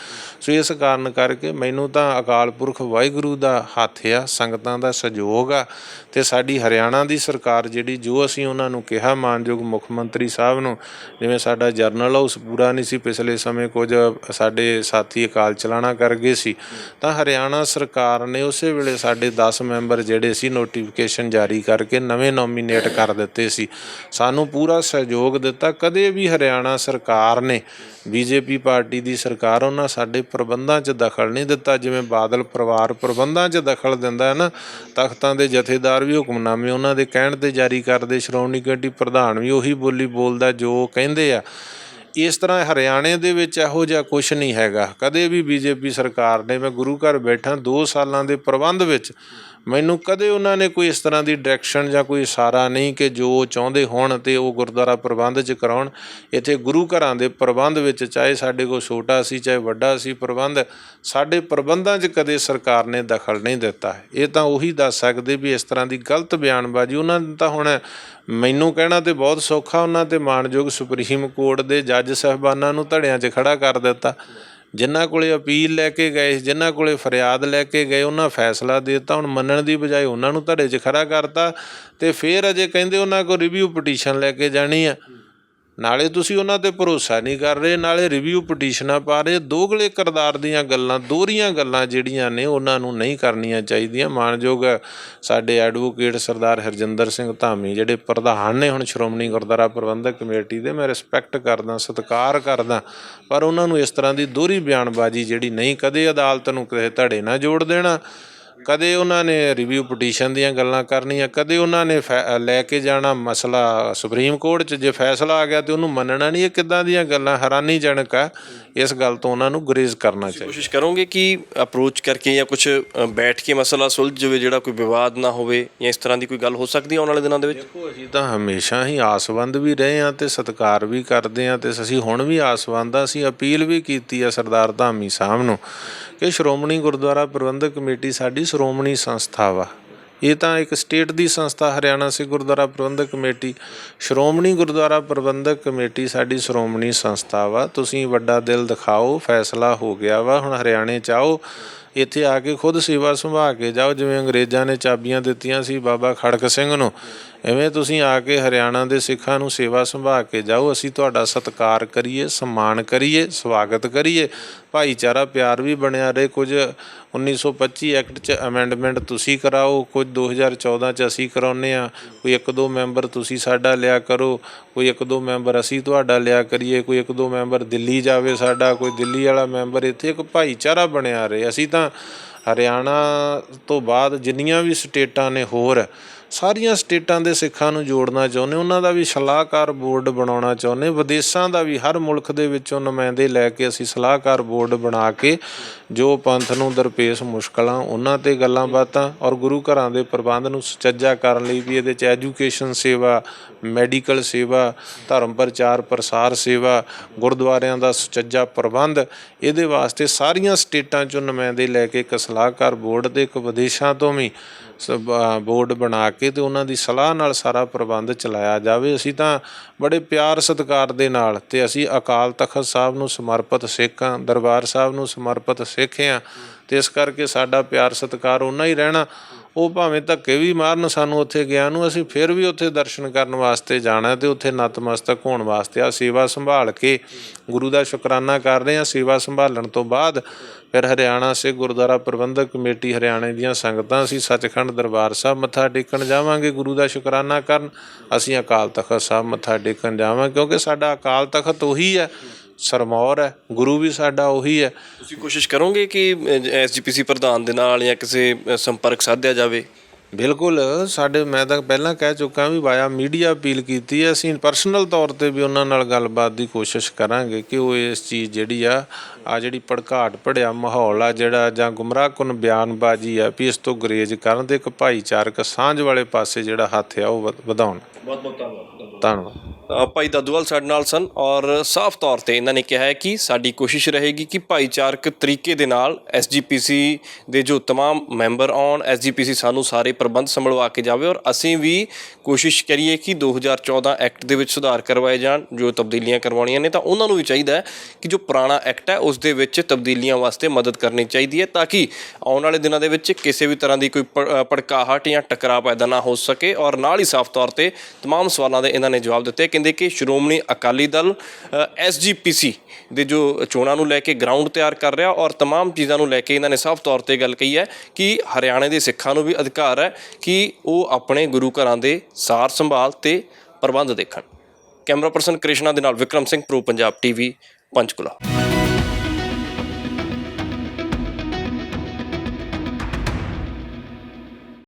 ਸੋ ਇਸ ਕਾਰਨ ਕਰਕੇ ਮੈਨੂੰ ਤਾਂ ਅਕਾਲ ਪੁਰਖ ਵਾਹਿਗੁਰੂ ਦਾ ਹੱਥ ਆ, ਸੰਗਤਾਂ ਦਾ ਸਹਿਯੋਗ ਆ ਅਤੇ ਸਾਡੀ ਹਰਿਆਣਾ ਦੀ ਸਰਕਾਰ ਜਿਹੜੀ ਜੋ ਅਸੀਂ ਉਹਨਾਂ ਨੂੰ ਕਿਹਾ ਮਾਨਯੋਗ ਮੁੱਖ ਮੰਤਰੀ ਸਾਹਿਬ ਨੂੰ, ਜਿਵੇਂ ਸਾਡਾ ਜਰਨਲ ਹਾਊਸ ਪੂਰਾ ਨਹੀਂ ਸੀ ਪਿਛਲੇ ਸਮੇਂ, ਕੁਝ ਸਾਡੇ ਸਾਥੀ ਅਕਾਲ ਚਲਾਣਾ ਕਰ ਗਏ ਸੀ, ਤਾਂ ਹਰਿਆਣਾ ਸਰਕਾਰ ਨੇ ਉਸੇ ਵੇਲੇ ਸਾਡੇ 10 ਮੈਂਬਰ ਜਿਹੜੇ ਸੀ ਨੋਟੀਫਿਕੇਸ਼ਨ ਜਾਰੀ ਕਰਕੇ ਨਵੇਂ ਨੋਮੀਨੇਟ ਕਰ ਦਿੱਤੇ ਸੀ। ਸਾਨੂੰ ਪੂਰਾ ਸਹਿਯੋਗ ਦਿੱਤਾ। ਕਦੇ ਵੀ ਹਰਿਆਣਾ ਸਰਕਾਰ ਨੇ BJP ਪਾਰਟੀ ਦੀ ਸਰਕਾਰ ਉਹਨਾਂ ਸਾਡੇ ਪ੍ਰਬੰਧਾਂ 'ਚ ਦਖਲ ਨਹੀਂ ਦਿੱਤਾ। ਜਿਵੇਂ ਬਾਦਲ ਪਰਿਵਾਰ ਪ੍ਰਬੰਧਾਂ 'ਚ ਦਖਲ ਦਿੰਦਾ ਹੈ ਨਾ, ਤਖਤਾਂ ਦੇ ਜਥੇਦਾਰ ਵੀ ਹੁਕਮਨਾਮੇ ਉਹਨਾਂ ਦੇ ਕਹਿਣ 'ਤੇ ਜਾਰੀ ਕਰਦੇ, ਸ਼੍ਰੋਮਣੀ ਕਮੇਟੀ ਪ੍ਰਧਾਨ ਵੀ ਉਹੀ ਬੋਲੀ ਬੋਲਦਾ ਜੋ ਕਹਿੰਦੇ ਆ। ਇਸ ਤਰ੍ਹਾਂ ਹਰਿਆਣੇ ਦੇ ਵਿੱਚ ਇਹੋ ਜਿਹਾ ਕੁਛ ਨਹੀਂ ਹੈਗਾ। ਕਦੇ ਵੀ BJP ਸਰਕਾਰ ਨੇ, ਮੈਂ ਗੁਰੂ ਘਰ ਬੈਠਾ 2 ਸਾਲਾਂ ਦੇ ਪ੍ਰਬੰਧ ਵਿੱਚ, ਮੈਨੂੰ ਕਦੇ ਉਹਨਾਂ ਨੇ ਕੋਈ ਇਸ ਤਰ੍ਹਾਂ ਦੀ ਡਾਇਰੈਕਸ਼ਨ ਜਾਂ ਕੋਈ ਇਸ਼ਾਰਾ ਨਹੀਂ ਕਿ ਜੋ ਚਾਹੁੰਦੇ ਹੋਣ ਅਤੇ ਉਹ ਗੁਰਦੁਆਰਾ ਪ੍ਰਬੰਧ 'ਚ ਕਰਾਉਣ। ਇੱਥੇ ਗੁਰੂ ਘਰਾਂ ਦੇ ਪ੍ਰਬੰਧ ਵਿੱਚ ਚਾਹੇ ਸਾਡੇ ਕੋਲ ਛੋਟਾ ਸੀ ਚਾਹੇ ਵੱਡਾ ਸੀ ਪ੍ਰਬੰਧ, ਸਾਡੇ ਪ੍ਰਬੰਧਾਂ 'ਚ ਕਦੇ ਸਰਕਾਰ ਨੇ ਦਖਲ ਨਹੀਂ ਦਿੱਤਾ। ਇਹ ਤਾਂ ਉਹੀ ਦੱਸ ਸਕਦੇ ਵੀ ਇਸ ਤਰ੍ਹਾਂ ਦੀ ਗਲਤ ਬਿਆਨਬਾਜ਼ੀ ਉਹਨਾਂ ਨੇ ਤਾਂ ਹੁਣ ਮੈਨੂੰ ਕਹਿਣਾ ਤਾਂ ਬਹੁਤ ਸੌਖਾ, ਉਹਨਾਂ 'ਤੇ ਮਾਣਯੋਗ ਸੁਪਰੀਮ ਕੋਰਟ ਦੇ ਜੱਜ ਸਾਹਿਬਾਨਾਂ ਨੂੰ ਧੜਿਆਂ 'ਚ ਖੜ੍ਹਾ ਕਰ ਦਿੱਤਾ। ਜਿਨ੍ਹਾਂ ਕੋਲ ਅਪੀਲ ਲੈ ਕੇ ਗਏ, ਜਿਨ੍ਹਾਂ ਕੋਲ ਫਰਿਆਦ ਲੈ ਕੇ ਗਏ, ਉਹਨਾਂ ਫੈਸਲਾ ਦੇ ਦਿੱਤਾ। ਹੁਣ ਮੰਨਣ ਦੀ ਬਜਾਏ ਉਹਨਾਂ ਨੂੰ ਧੜੇ 'ਚ ਖੜ੍ਹਾ ਕਰਤਾ ਅਤੇ ਫਿਰ ਅਜੇ ਕਹਿੰਦੇ ਉਹਨਾਂ ਕੋਲ ਰਿਵਿਊ ਪਟੀਸ਼ਨ ਲੈ ਕੇ ਜਾਣੀ ਆ। ਨਾਲੇ ਤੁਸੀਂ ਉਹਨਾਂ 'ਤੇ ਭਰੋਸਾ ਨਹੀਂ ਕਰ ਰਹੇ, ਨਾਲੇ ਰਿਵਿਊ ਪਟੀਸ਼ਨਾਂ ਪਾ ਰਹੇ। ਦੋਗਲੇ ਕਿਰਦਾਰ ਦੀਆਂ ਗੱਲਾਂ, ਦੋਹਰੀਆਂ ਗੱਲਾਂ ਜਿਹੜੀਆਂ ਨੇ ਉਹਨਾਂ ਨੂੰ ਨਹੀਂ ਕਰਨੀਆਂ ਚਾਹੀਦੀਆਂ। ਮਾਣਯੋਗ ਸਾਡੇ ਐਡਵੋਕੇਟ ਸਰਦਾਰ ਹਰਜਿੰਦਰ ਸਿੰਘ ਧਾਮੀ ਜਿਹੜੇ ਪ੍ਰਧਾਨ ਨੇ ਹੁਣ ਸ਼੍ਰੋਮਣੀ ਗੁਰਦੁਆਰਾ ਪ੍ਰਬੰਧਕ ਕਮੇਟੀ ਦੇ, ਮੈਂ ਰਿਸਪੈਕਟ ਕਰਦਾ, ਸਤਿਕਾਰ ਕਰਦਾ, ਪਰ ਉਹਨਾਂ ਨੂੰ ਇਸ ਤਰ੍ਹਾਂ ਦੀ ਦੋਹਰੀ ਬਿਆਨਬਾਜ਼ੀ ਜਿਹੜੀ ਨਹੀਂ, ਕਦੇ ਅਦਾਲਤ ਨੂੰ ਕਿਸੇ ਧੜੇ ਨਾਲ ਜੋੜ ਦੇਣਾ, ਕਦੇ ਉਹਨਾਂ ਨੇ ਰਿਵਿਊ ਪਟੀਸ਼ਨ ਦੀਆਂ ਗੱਲਾਂ ਕਰਨੀਆਂ, ਕਦੇ ਉਹਨਾਂ ਨੇ ਲੈ ਕੇ ਜਾਣਾ ਮਸਲਾ ਸੁਪਰੀਮ ਕੋਰਟ 'ਚ। ਜੇ ਫੈਸਲਾ ਆ ਗਿਆ ਤਾਂ ਉਹਨੂੰ ਮੰਨਣਾ ਨਹੀਂ। ਇਹ ਕਿੱਦਾਂ ਦੀਆਂ ਗੱਲਾਂ, ਹੈਰਾਨੀਜਨਕ ਆ। ਇਸ ਗੱਲ ਤੋਂ ਉਹਨਾਂ ਨੂੰ ਗੁਰੇਜ਼ ਕਰਨਾ ਚਾਹੀਦਾ। ਕੋਸ਼ਿਸ਼ ਕਰੋਗੇ ਕਿ ਅਪਰੋਚ ਕਰਕੇ ਜਾਂ ਕੁਝ ਬੈਠ ਕੇ ਮਸਲਾ ਸੁਲਝ ਜਾਵੇ, ਜਿਹੜਾ ਕੋਈ ਵਿਵਾਦ ਨਾ ਹੋਵੇ, ਜਾਂ ਇਸ ਤਰ੍ਹਾਂ ਦੀ ਕੋਈ ਗੱਲ ਹੋ ਸਕਦੀ ਹੈ ਆਉਣ ਵਾਲੇ ਦਿਨਾਂ ਦੇ ਵਿੱਚ? ਦੇਖੋ, ਅਸੀਂ ਤਾਂ ਹਮੇਸ਼ਾ ਹੀ ਆਸਵੰਦ ਵੀ ਰਹੇ ਹਾਂ ਅਤੇ ਸਤਿਕਾਰ ਵੀ ਕਰਦੇ ਹਾਂ, ਅਤੇ ਅਸੀਂ ਹੁਣ ਵੀ ਆਸਵੰਦ ਹਾਂ। ਅਸੀਂ ਅਪੀਲ ਵੀ ਕੀਤੀ ਆ ਸਰਦਾਰ ਧਾਮੀ ਸਾਹਿਬ ਨੂੰ ਕਿ ਸ਼੍ਰੋਮਣੀ ਗੁਰਦੁਆਰਾ ਪ੍ਰਬੰਧਕ ਕਮੇਟੀ ਸਾਡੀ ਸ਼੍ਰੋਮਣੀ ਸੰਸਥਾ ਵਾ। ਇਹ ਤਾਂ ਇੱਕ ਸਟੇਟ ਦੀ ਸੰਸਥਾ ਹਰਿਆਣਾ ਸਿੱਖ ਗੁਰਦੁਆਰਾ ਪ੍ਰਬੰਧਕ ਕਮੇਟੀ, ਸ਼੍ਰੋਮਣੀ ਗੁਰਦੁਆਰਾ ਪ੍ਰਬੰਧਕ ਕਮੇਟੀ ਸਾਡੀ ਸ਼੍ਰੋਮਣੀ ਸੰਸਥਾ ਵਾ। ਤੁਸੀਂ ਵੱਡਾ ਦਿਲ ਦਿਖਾਓ, ਫੈਸਲਾ ਹੋ ਗਿਆ ਵਾ, ਹੁਣ ਹਰਿਆਣੇ 'ਚ ਆਓ, ਇੱਥੇ ਆ ਕੇ ਖੁਦ ਸੇਵਾ ਸੰਭਾਲ ਕੇ ਜਾਓ। ਜਿਵੇਂ ਅੰਗਰੇਜ਼ਾਂ ਨੇ ਚਾਬੀਆਂ ਦਿੱਤੀਆਂ ਸੀ ਬਾਬਾ ਖੜਕ ਸਿੰਘ ਨੂੰ, ਇਵੇਂ ਤੁਸੀਂ ਆ ਕੇ ਹਰਿਆਣਾ ਦੇ ਸਿੱਖਾਂ ਨੂੰ ਸੇਵਾ ਸੰਭਾਲ ਕੇ ਜਾਓ। ਅਸੀਂ ਤੁਹਾਡਾ ਸਤਿਕਾਰ ਕਰੀਏ, ਸਨਮਾਨ ਕਰੀਏ, ਸਵਾਗਤ ਕਰੀਏ, ਭਾਈਚਾਰਾ ਪਿਆਰ ਵੀ ਬਣਿਆ ਰਹੇ। ਕੁਝ 1925 ਐਕਟ 'ਚ ਅਮੈਂਡਮੈਂਟ ਤੁਸੀਂ ਕਰਾਓ, ਕੁਝ 2014 'ਚ ਅਸੀਂ ਕਰਾਉਂਦੇ ਹਾਂ। ਕੋਈ 1-2 ਮੈਂਬਰ ਤੁਸੀਂ ਸਾਡਾ ਲਿਆ ਕਰੋ, ਕੋਈ 1-2 ਮੈਂਬਰ ਅਸੀਂ ਤੁਹਾਡਾ ਲਿਆ ਕਰੀਏ, ਕੋਈ 1-2 ਮੈਂਬਰ ਦਿੱਲੀ ਜਾਵੇ ਸਾਡਾ, ਕੋਈ ਦਿੱਲੀ ਵਾਲਾ ਮੈਂਬਰ ਇੱਥੇ, ਇੱਕ ਭਾਈਚਾਰਾ ਬਣਿਆ ਰਹੇ। ਅਸੀਂ ਤਾਂ ਹਰਿਆਣਾ ਤੋਂ ਬਾਅਦ ਜਿੰਨੀਆਂ ਵੀ ਸਟੇਟਾਂ ਨੇ ਹੋਰ ਸਾਰੀਆਂ ਸਟੇਟਾਂ ਦੇ ਸਿੱਖਾਂ ਨੂੰ ਜੋੜਨਾ ਚਾਹੁੰਦੇ, ਉਹਨਾਂ ਦਾ ਵੀ ਸਲਾਹਕਾਰ ਬੋਰਡ ਬਣਾਉਣਾ ਚਾਹੁੰਦੇ। ਵਿਦੇਸ਼ਾਂ ਦਾ ਵੀ ਹਰ ਮੁਲਕ ਦੇ ਵਿੱਚੋਂ ਨੁਮਾਇੰਦੇ ਲੈ ਕੇ ਅਸੀਂ ਸਲਾਹਕਾਰ ਬੋਰਡ ਬਣਾ ਕੇ ਜੋ ਪੰਥ ਨੂੰ ਦਰਪੇਸ਼ ਮੁਸ਼ਕਲਾਂ ਉਹਨਾਂ 'ਤੇ ਗੱਲਾਂ ਬਾਤਾਂ, ਔਰ ਗੁਰੂ ਘਰਾਂ ਦੇ ਪ੍ਰਬੰਧ ਨੂੰ ਸੁਚੱਜਾ ਕਰਨ ਲਈ ਵੀ ਇਹਦੇ 'ਚ ਐਜੂਕੇਸ਼ਨ ਸੇਵਾ, ਮੈਡੀਕਲ ਸੇਵਾ, ਧਰਮ ਪ੍ਰਚਾਰ ਪ੍ਰਸਾਰ ਸੇਵਾ, ਗੁਰਦੁਆਰਿਆਂ ਦਾ ਸੁਚੱਜਾ ਪ੍ਰਬੰਧ, ਇਹਦੇ ਵਾਸਤੇ ਸਾਰੀਆਂ ਸਟੇਟਾਂ 'ਚੋਂ ਨੁਮਾਇੰਦੇ ਲੈ ਕੇ ਇੱਕ ਸਲਾਹਕਾਰ ਬੋਰਡ ਅਤੇ ਇੱਕ ਵਿਦੇਸ਼ਾਂ ਤੋਂ ਵੀ ਬੋਰਡ ਬਣਾ ਕੇ ਅਤੇ ਉਹਨਾਂ ਦੀ ਸਲਾਹ ਨਾਲ ਸਾਰਾ ਪ੍ਰਬੰਧ ਚਲਾਇਆ ਜਾਵੇ। ਅਸੀਂ ਤਾਂ ਬੜੇ ਪਿਆਰ ਸਤਿਕਾਰ ਦੇ ਨਾਲ, ਅਤੇ ਅਸੀਂ ਅਕਾਲ ਤਖਤ ਸਾਹਿਬ ਨੂੰ ਸਮਰਪਿਤ ਸਿੱਖ ਹਾਂ, ਦਰਬਾਰ ਸਾਹਿਬ ਨੂੰ ਸਮਰਪਿਤ ਸਿੱਖ ਹਾਂ, ਅਤੇ ਇਸ ਕਰਕੇ ਸਾਡਾ ਪਿਆਰ ਸਤਿਕਾਰ ਓਨਾ ਹੀ ਰਹਿਣਾ। ਉਹ ਭਾਵੇਂ ਧੱਕੇ ਵੀ ਮਾਰਨ ਸਾਨੂੰ ਉੱਥੇ ਗਿਆ ਨੂੰ, ਅਸੀਂ ਫਿਰ ਵੀ ਉੱਥੇ ਦਰਸ਼ਨ ਕਰਨ ਵਾਸਤੇ ਜਾਣਾ ਅਤੇ ਉੱਥੇ ਨਤਮਸਤਕ ਹੋਣ ਵਾਸਤੇ ਆ ਸੇਵਾ ਸੰਭਾਲ ਕੇ ਗੁਰੂ ਦਾ ਸ਼ੁਕਰਾਨਾ ਕਰ ਰਹੇ ਹਾਂ। ਸੇਵਾ ਸੰਭਾਲਣ ਤੋਂ ਬਾਅਦ ਫਿਰ ਹਰਿਆਣਾ ਸਿੱਖ ਗੁਰਦੁਆਰਾ ਪ੍ਰਬੰਧਕ ਕਮੇਟੀ ਹਰਿਆਣੇ ਦੀਆਂ ਸੰਗਤਾਂ ਅਸੀਂ ਸੱਚਖੰਡ ਦਰਬਾਰ ਸਾਹਿਬ ਮੱਥਾ ਟੇਕਣ ਜਾਵਾਂਗੇ ਗੁਰੂ ਦਾ ਸ਼ੁਕਰਾਨਾ ਕਰਨ। ਅਸੀਂ ਅਕਾਲ ਤਖਤ ਸਾਹਿਬ ਮੱਥਾ ਟੇਕਣ ਜਾਵਾਂਗੇ, ਕਿਉਂਕਿ ਸਾਡਾ ਅਕਾਲ ਤਖਤ ਉਹੀ ਹੈ, ਸਰਮੌਰ ਹੈ, ਗੁਰੂ ਵੀ ਸਾਡਾ ਉਹੀ ਹੈ। ਤੁਸੀਂ ਕੋਸ਼ਿਸ਼ ਕਰੋਗੇ ਕਿ SGPC ਪ੍ਰਧਾਨ ਦੇ ਨਾਲ ਜਾਂ ਕਿਸੇ ਸੰਪਰਕ ਸਾਧਿਆ ਜਾਵੇ? ਬਿਲਕੁਲ, ਸਾਡੇ ਮੈਂ ਤਾਂ ਪਹਿਲਾਂ ਕਹਿ ਚੁੱਕਾ ਵੀ ਵਾਇਆ ਮੀਡੀਆ ਅਪੀਲ ਕੀਤੀ ਹੈ। ਅਸੀਂ ਪਰਸਨਲ ਤੌਰ 'ਤੇ ਵੀ ਉਹਨਾਂ ਨਾਲ ਗੱਲਬਾਤ ਦੀ ਕੋਸ਼ਿਸ਼ ਕਰਾਂਗੇ ਕਿ ਉਹ ਇਸ ਚੀਜ਼ ਜਿਹੜੀ ਆ ਜਿਹੜੀ ਭੜਕਾਟ ਭੜਿਆ ਮਾਹੌਲ ਆ ਜਿਹੜਾ, ਜਾਂ ਗੁੰਮਰਾਹਕੁਨ ਬਿਆਨਬਾਜ਼ੀ ਆ, ਵੀ ਇਸ ਤੋਂ ਗੁਰੇਜ਼ ਕਰਨ ਅਤੇ ਇੱਕ ਭਾਈਚਾਰਕ ਸਾਂਝ ਵਾਲੇ ਪਾਸੇ ਜਿਹੜਾ ਹੱਥ ਆ ਉਹ ਵਧਾਉਣ। ਬਹੁਤ ਬਹੁਤ ਧੰਨਵਾਦ। ਧੰਨਵਾਦ। ਭਾਈ ਦਾਦੂਵਾਲ ਸਾਡੇ ਨਾਲ ਸਨ ਔਰ ਸਾਫ਼ ਤੌਰ ਤੇ ਇਹਨਾਂ ਨੇ ਕਿਹਾ ਹੈ ਕਿ ਸਾਡੀ ਕੋਸ਼ਿਸ਼ ਰਹੇਗੀ ਕਿ ਭਾਈਚਾਰਕ ਤਰੀਕੇ ਦੇ ਨਾਲ SGPC ਦੇ ਜੋ तमाम ਮੈਂਬਰ ਆਉਣ, SGPC ਸਾਨੂੰ ਸਾਰੇ ਪ੍ਰਬੰਧ ਸੰਭਲਵਾ ਕੇ ਜਾਵੇ ਔਰ ਅਸੀਂ ਵੀ ਕੋਸ਼ਿਸ਼ ਕਰੀਏ ਕਿ 2014 ਐਕਟ ਦੇ ਵਿੱਚ ਸੁਧਾਰ ਕਰਵਾਏ ਜਾਣ। ਜੋ ਤਬਦੀਲੀਆਂ ਕਰਵਾਉਣੀਆਂ ਨੇ ਤਾਂ ਉਹਨਾਂ ਨੂੰ ਵੀ ਚਾਹੀਦਾ ਹੈ ਕਿ ਜੋ ਪੁਰਾਣਾ ਐਕਟ ਹੈ ਉਸ ਦੇ ਵਿੱਚ ਤਬਦੀਲੀਆਂ ਵਾਸਤੇ ਮਦਦ ਕਰਨੀ ਚਾਹੀਦੀ ਹੈ ਤਾਂ ਕਿ ਆਉਣ ਵਾਲੇ ਦਿਨਾਂ ਦੇ ਵਿੱਚ ਕਿਸੇ ਵੀ ਤਰ੍ਹਾਂ ਦੀ ਕੋਈ ਭੜਕਾਹਟ ਜਾਂ ਟਕਰਾਅ ਪੈਦਾ ਨਾ ਹੋ ਸਕੇ। ਔਰ ਨਾਲ ਹੀ ਸਾਫ਼ ਤੌਰ ਤੇ तमाम ਸਵਾਲਾਂ ਦੇ ਇਹਨਾਂ ਨੇ ਜਵਾਬ ਦਿੱਤੇ। ਕਹਿੰਦੇ ਕਿ ਸ਼੍ਰੋਮਣੀ ਅਕਾਲੀ ਦਲ SGPC ਦੇ ਜੋ ਚੋਣਾਂ ਨੂੰ ਲੈ ਕੇ ਗਰਾਊਂਡ ਤਿਆਰ ਕਰ ਰਿਹਾ ਔਰ तमाम ਚੀਜ਼ਾਂ ਨੂੰ ਲੈ ਕੇ ਇਹਨਾਂ ਨੇ ਸਾਫ਼ ਤੌਰ ਤੇ ਗੱਲ ਕਹੀ ਹੈ ਕਿ ਹਰਿਆਣੇ ਦੇ ਸਿੱਖਾਂ ਨੂੰ ਵੀ ਅਧਿਕਾਰ ਹੈ ਕਿ ਉਹ ਆਪਣੇ ਗੁਰੂ ਘਰਾਂ ਦੇ ਸਾਰ ਸੰਭਾਲ ਤੇ ਪ੍ਰਬੰਧ ਦੇਖਣ। ਕੈਮਰਾ ਪਰਸਨ ਕ੍ਰਿਸ਼ਨਾ ਦੇ ਨਾਲ ਵਿਕਰਮ ਸਿੰਘ, ਪ੍ਰੋ ਪੰਜਾਬ TV, ਪੰਚਕੂਲਾ।